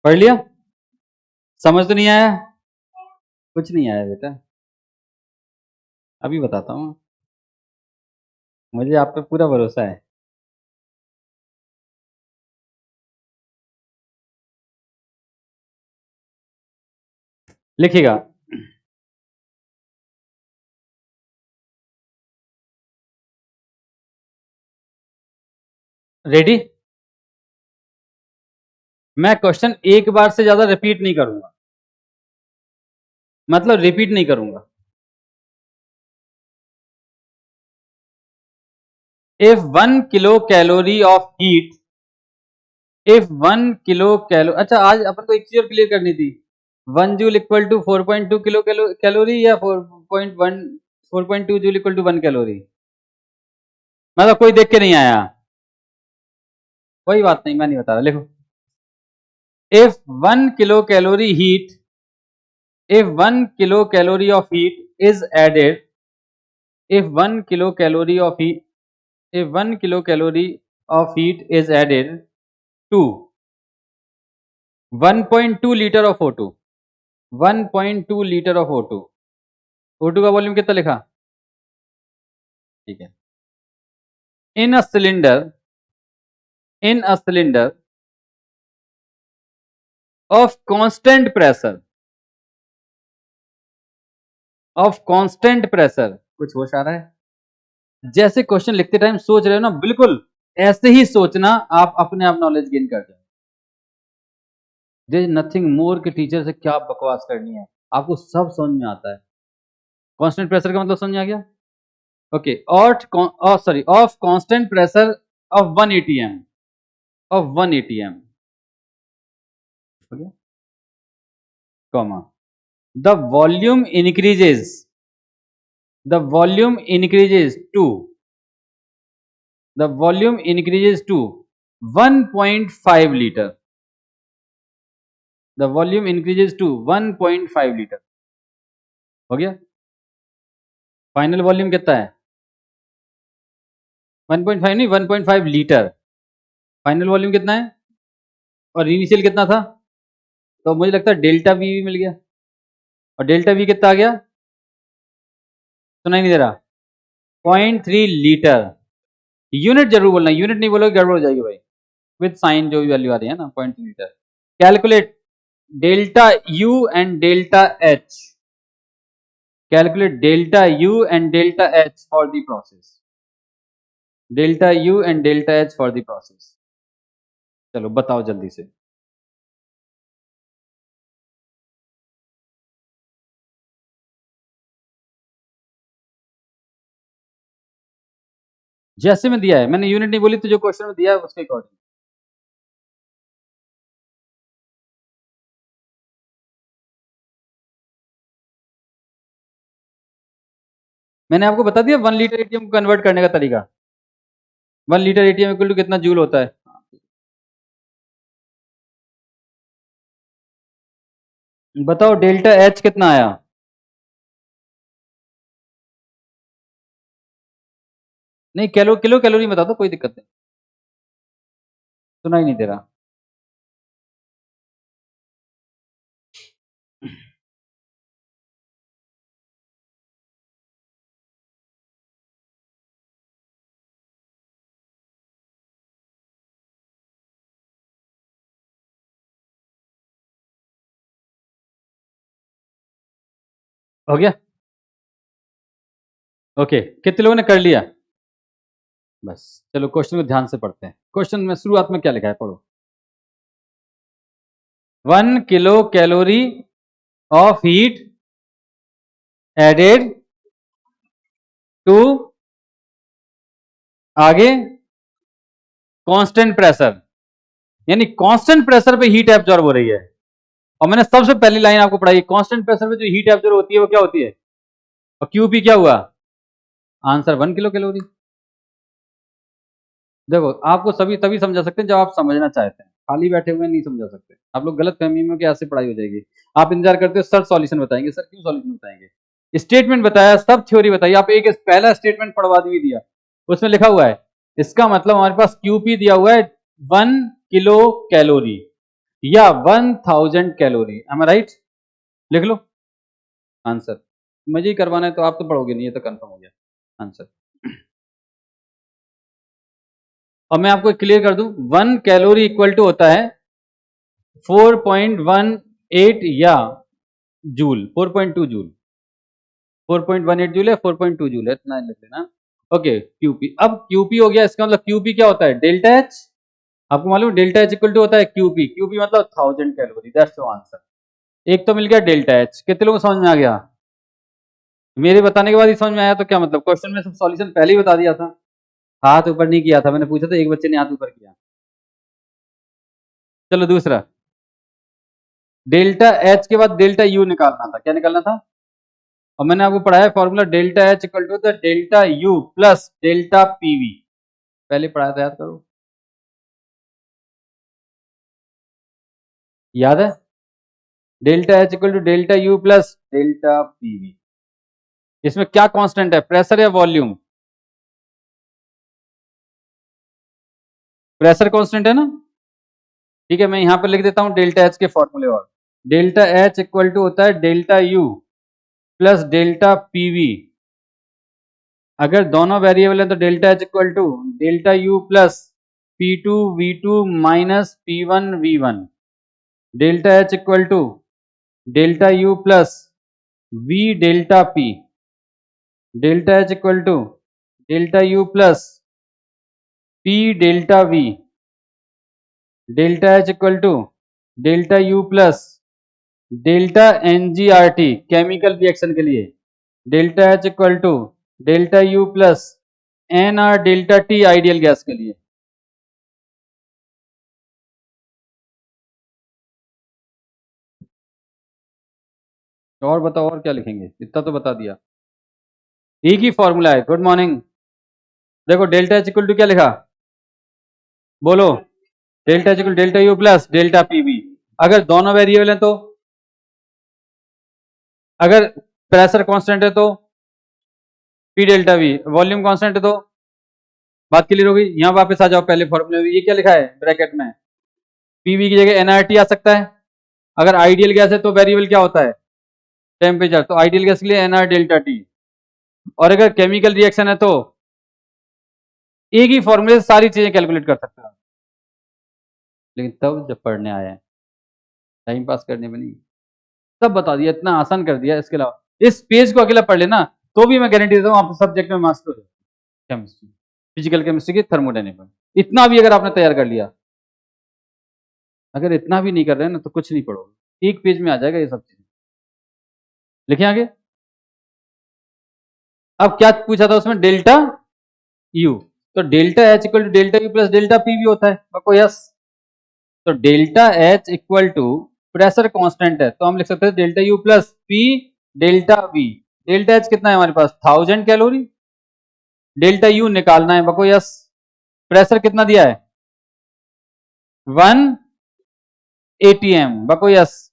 पढ़ लिया? समझ तो नहीं आया? कुछ नहीं आया बेटा, अभी बताता हूं, मुझे आप पे पूरा भरोसा है। लिखिएगा। रेडी? मैं क्वेश्चन एक बार से ज्यादा रिपीट नहीं करूंगा, मतलब रिपीट नहीं करूंगा। If 1 kilo calorie of heat, if 1 kilo कैलो, अच्छा आज अपन को एक चीज और क्लियर करनी थी, 1 joule equal to 4.2 kilo calorie या 4.1 4.2 जूल इक्वल टू 1 कैलोरी, मतलब कोई देख के नहीं आया, कोई बात नहीं, मैं नहीं बता रहा। लिखो, if 1 kilo calorie heat, if 1 kilo calorie of heat is added, if 1 kilo calorie of heat, if 1 kilo calorie of heat is added to 1.2 liter of O2, 1.2 liter of O2, O2 का volume कितना लिखा? ठीक है। in a cylinder, in a cylinder of constant pressure, of constant pressure, कुछ होश आ रहा है? जैसे क्वेश्चन लिखते टाइम सोच रहे हो ना, बिल्कुल ऐसे ही सोचना, आप अपने आप नॉलेज गेन कर जाओ। देयर इज नथिंग मोर के टीचर से क्या बकवास करनी है, आपको सब समझ में आता है। कांस्टेंट प्रेशर का मतलब समझ आ गया? ओके, और sorry of constant pressure of 1 atm, of 1 atm, okay, comma, the volume increases, the volume increases to, the volume increases to 1.5 litre, the volume increases to 1.5 litre. हो गया? फाइनल वॉल्यूम कितना है? 1.5 नहीं, 1.5 लीटर। फाइनल वॉल्यूम कितना है और initial कितना था? तो मुझे लगता है डेल्टा वी मिल गया। और डेल्टा वी कितना आ गया, सुनाई नहीं दे रहा, 0.3 लीटर। यूनिट जरूर बोलना, यूनिट नहीं बोलोगे गड़बड़ हो जाएगी भाई, विद साइन जो भी वैल्यू आ रही है ना, 0.3 litre. Calculate delta U and delta H, calculate delta U and delta H for the process, delta U and delta H for the process. चलो बताओ जल्दी से। जैसे में दिया है, मैंने यूनिट नहीं बोली, तो जो क्वेश्चन में दिया है उसके अकॉर्डिंग। मैंने आपको बता दिया 1 लीटर एटीएम को कन्वर्ट करने का तरीका। 1 लीटर एटीएम इक्वल टू कितना जूल होता है। बताओ डेल्टा एच कितना आया। नहीं किलो कैलोरी बता दो, कोई दिक्कत नहीं। सुनाई नहीं दे रहा। हो गया, ओके, कितने लोगों ने कर लिया। बस चलो क्वेश्चन को ध्यान से पढ़ते हैं। क्वेश्चन में शुरुआत में क्या लिखा है, पढ़ो। 1 kilo calorie of heat added to, आगे कांस्टेंट प्रेशर, यानी कांस्टेंट प्रेशर पे हीट एब्जॉर्ब हो रही है। और मैंने सबसे पहली लाइन आपको पढ़ाई, कांस्टेंट प्रेशर पे जो हीट एब्जॉर्ब होती है वो क्या होती है, और क्यूपी क्या हुआ, आंसर 1 किलो कैलोरी। देखो आपको सभी तभी समझा सकते हैं जब आप समझना चाहते हैं, खाली बैठे हुए नहीं समझा सकते। आप लोग गलत फहमी में कि ऐसे पढ़ाई हो जाएगी। आप इंतजार करते हो सर सॉल्यूशन बताएंगे, सर क्यों सॉल्यूशन बताएंगे। स्टेटमेंट बताया, सब थ्योरी बताई, आप एक पहला स्टेटमेंट पढ़वा भी दिया, उसमें लिखा हुआ है, इसका मतलब हमारे पास क्यूपी दिया हुआ है 1 किलो कैलोरी या 1000 कैलोरी, एम आई राइट। लिख लो आंसर, मुझे ही करवाना है तो आप तो पढ़ोगे नहीं, ये तो कंफर्म हो गया आंसर। और मैं आपको क्लियर कर दूं, 1 कैलोरी इक्वल टू होता है 4.18 या जूल, 4.2 जूल, 4.18 जूल है, 4.2 जूल है, इतना लिख लेना। ओके क्यूपी, अब क्यूपी हो गया, इसका मतलब क्यूपी क्या होता है, डेल्टा एच। आपको मालूम डेल्टा एच इक्वल टू होता है क्यूपी, क्यूपी मतलब 1000 कैलोरी, दैट्स योर आंसर। एक तो मिल गया डेल्टा एच, कितने लोगों को समझ में आ गया। मेरे बताने के बाद ही समझ में आया तो क्या मतलब, क्वेश्चन में सब सॉल्यूशन पहले ही बता दिया था। हाथ ऊपर नहीं किया था, मैंने पूछा था, एक बच्चे ने हाथ ऊपर किया। चलो दूसरा, डेल्टा एच के बाद डेल्टा यू निकालना था, क्या निकालना था, और मैंने आपको पढ़ाया formula delta H equal to the delta U plus delta PV, पहले पढ़ाया था, याद करो, याद है, delta H equal to delta U plus delta PV. इसमें क्या कांस्टेंट है, प्रेशर या वॉल्यूम, प्रेशर कांस्टेंट है ना। ठीक है, मैं यहां पर लिख देता हूं डेल्टा एच के फॉर्मूले, और डेल्टा एच इक्वल टू होता है delta U plus delta PV. अगर दोनों वेरिएबल है तो delta H equal to delta U plus P two V two minus P one V one, delta H equal to delta U plus V delta P, delta H equal to delta U plus P delta V, delta H equal to delta U plus delta NGRT chemical reaction के लिए, delta H equal to delta U plus N R delta T ideal gas के लिए। और बताओ और क्या लिखेंगे, इतना तो बता दिया, एक ही फॉर्मूला है। गुड मॉर्निंग, देखो डेल्टा एच इक्वल टू क्या लिखा, बोलो, delta H equal delta U plus delta PV. अगर दोनों वेरिएबल है तो, अगर प्रेशर कांस्टेंट है तो P delta we, volume constant है तो, बात क्लियर होगी। यहां वापस आ जाओ पहले फॉर्मूले में, ये क्या लिखा है ब्रैकेट में, पीवी की जगह एनआरटी आ सकता है। अगर आइडियल गैस है तो वेरिएबल क्या होता है, टेम्परेचर, तो आइडियल गैस के लिए एनआर डेल्टा टी। और अगर केमिकल रिएक्शन है तो एक ही फॉर्मूले से सारी चीजें कैलकुलेट कर सकते हो, लेकिन तब जब पढ़ने आए टाइम पास करने में नहीं, सब बता दिया, इतना आसान कर दिया। इसके अलावा इस पेज को अकेला पढ़ लेना तो भी मैं गारंटी देता हूँ आप सब्जेक्ट में मास्टर हो जाओगे, केमिस्ट्री, फिजिकल केमिस्ट्री की, थर्मोडायनेमिक्स, इतना भी अगर आपने तैयार कर लिया। अगर इतना भी नहीं कर रहे हैं ना तो कुछ नहीं पढ़ोगे, एक पेज में आ जाएगा ये सब चीजें। लिखे आगे। अब क्या पूछा था उसमें, डेल्टा यू, तो delta H equal to delta U plus delta P भी होता है, बको यस। तो delta H equal to pressure constant है, तो हम लिख सकते हैं delta U plus P delta V. Delta H कितना है हमारे पास 1000 कैलोरी, डेल्टा यू निकालना है, बको यस। प्रेशर कितना दिया है 1 atm, बको यस।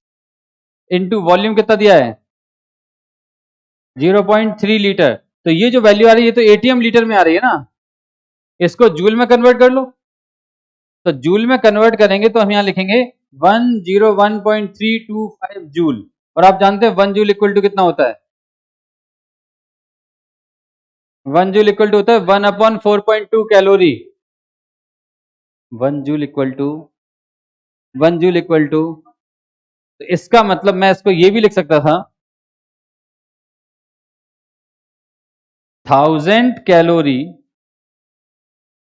इनटू वॉल्यूम कितना दिया है 0.3 लीटर, तो ये जो वैल्यू आ रही है ये तो एटीएम लीटर में आ रही है ना, इसको जूल में कन्वर्ट कर लो। तो जूल में कन्वर्ट करेंगे तो हम यहां लिखेंगे 101.325 जूल, और आप जानते हैं 1 जूल इक्वल टू कितना होता है, 1 जूल इक्वल टू होता है 1/4.2 calorie. 1 joule equal to 1 joule equal to, तो इसका मतलब मैं इसको ये भी लिख सकता था 1000 calorie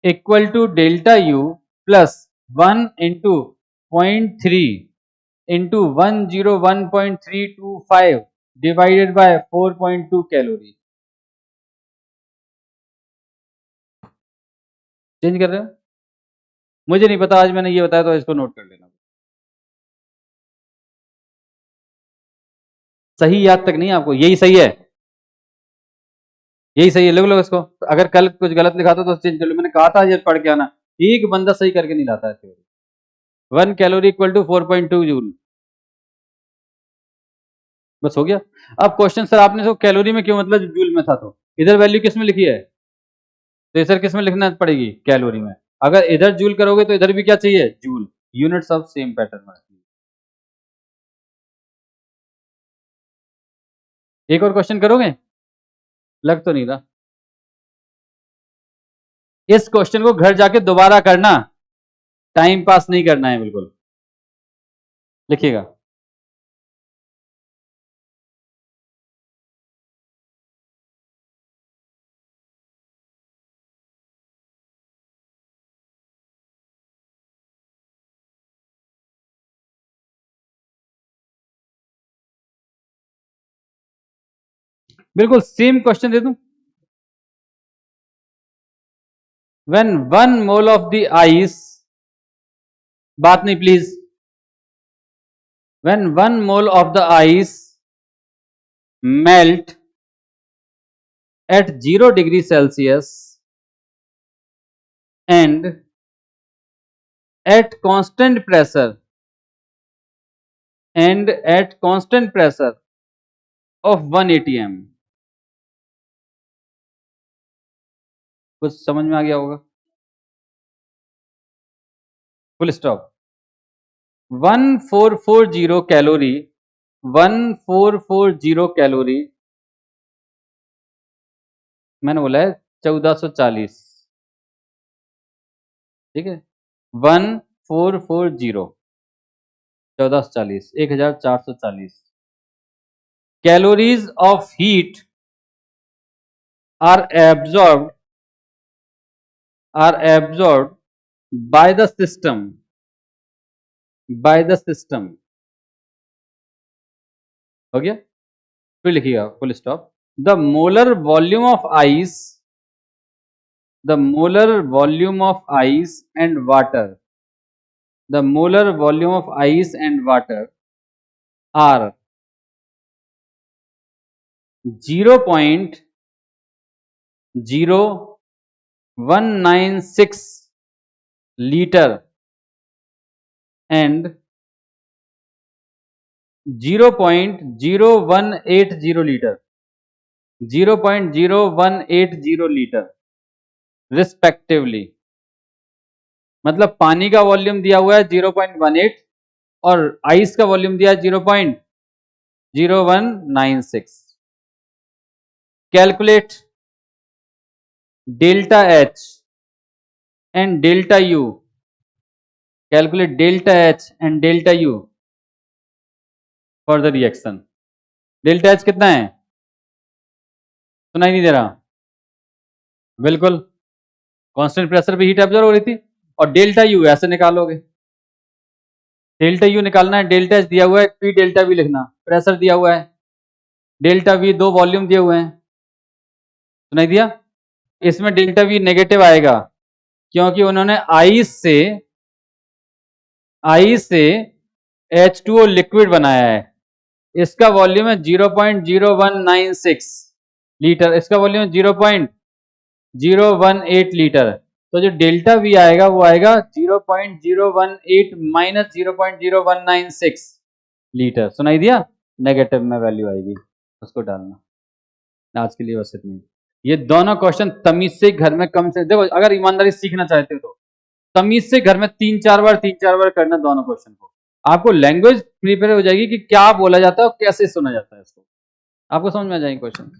equal to delta U plus 1 into 0.3 into 101.325 divided by 4.2 calorie. Change कर रहे हो, मुझे नहीं पता, आज मैंने ये बताया तो इसको नोट कर लेना। सही याद तक नहीं आपको, यही सही है, यही सही है, लोग लोग इसको। अगर कल कुछ गलत लिखा था तो चेंज कर लो, मैंने कहा था ये पढ़ के आना, एक बंदा सही करके नहीं लाता है theory. 1 calorie equal to 4.2 joule, बस हो गया। अब क्वेश्चन सर आपने इसको कैलोरी में क्यों, मतलब जूल में था, तो इधर वैल्यू किस में लिखी है, तो इधर किस में लिखना पड़ेगी कैलोरी में। अगर इधर जूल करोगे तो इधर भी क्या चाहिए joule, units of same pattern में। एक और क्वेश्चन करोगे, लग तो नहीं रहा। इस क्वेश्चन को घर जाके दोबारा करना, टाइम पास नहीं करना है बिल्कुल। लिखिएगा, बिल्कुल सेम क्वेश्चन दे दूं। When 1 mole of the ice, बात नहीं please, when 1 mole of the ice melt at 0 degree Celsius and at constant pressure of 1 atm, कुछ समझ में आ गया होगा। Full stop. 1440 कैलोरी, 1440 कैलोरी, मैंने बोला है 1440, ठीक है, 1440 1440 1440 calories of heat are absorbed by the system हो गया। फिर लिखिएगा full stop. The molar volume of ice and water are 0.0196 litre and 0.0180 litre, 0.0180 litre respectively. मतलब पानी का वॉल्यूम दिया हुआ है 0.18 और आइस का वॉल्यूम दिया है 0.0196। 0196. Calculate delta H and delta U. Calculate delta H and delta U for the reaction. Delta H कितना है? सुनाई नहीं दे रहा? बिल्कुल कांस्टेंट प्रेशर पे हीट एब्जॉर्ब हो रही थी। और डेल्टा यू ऐसे निकालोगे, डेल्टा यू निकालना है, डेल्टा एच दिया हुआ है, पी डेल्टा वी लिखना, प्रेशर दिया हुआ है, डेल्टा वी 2 वॉल्यूम दिए हुए हैं, सुनाई दिया? इसमें डेल्टा वी नेगेटिव आएगा क्योंकि उन्होंने आई से H2O लिक्विड बनाया है। इसका वॉल्यूम है 0.0196 लीटर, इसका वॉल्यूम है 0.018 लीटर। तो जो डेल्टा वी आएगा वो आएगा 0.018 माइनस 0.0196 लीटर। सुनाई दिया? नेगेटिव में वैल्यू आएगी, उसको डालना। आज के लिए बस इतना। ये दोनों क्वेश्चन तमीज से घर में कम से देखो, अगर ईमानदारी सीखना चाहते हो तो तमीज से घर में 3-4 बार करना दोनों क्वेश्चन को। आपको लैंग्वेज प्रिपेयर हो जाएगी कि क्या बोला जाता है और कैसे सुना जाता है, इसको आपको समझ में आ जाएंगे क्वेश्चन।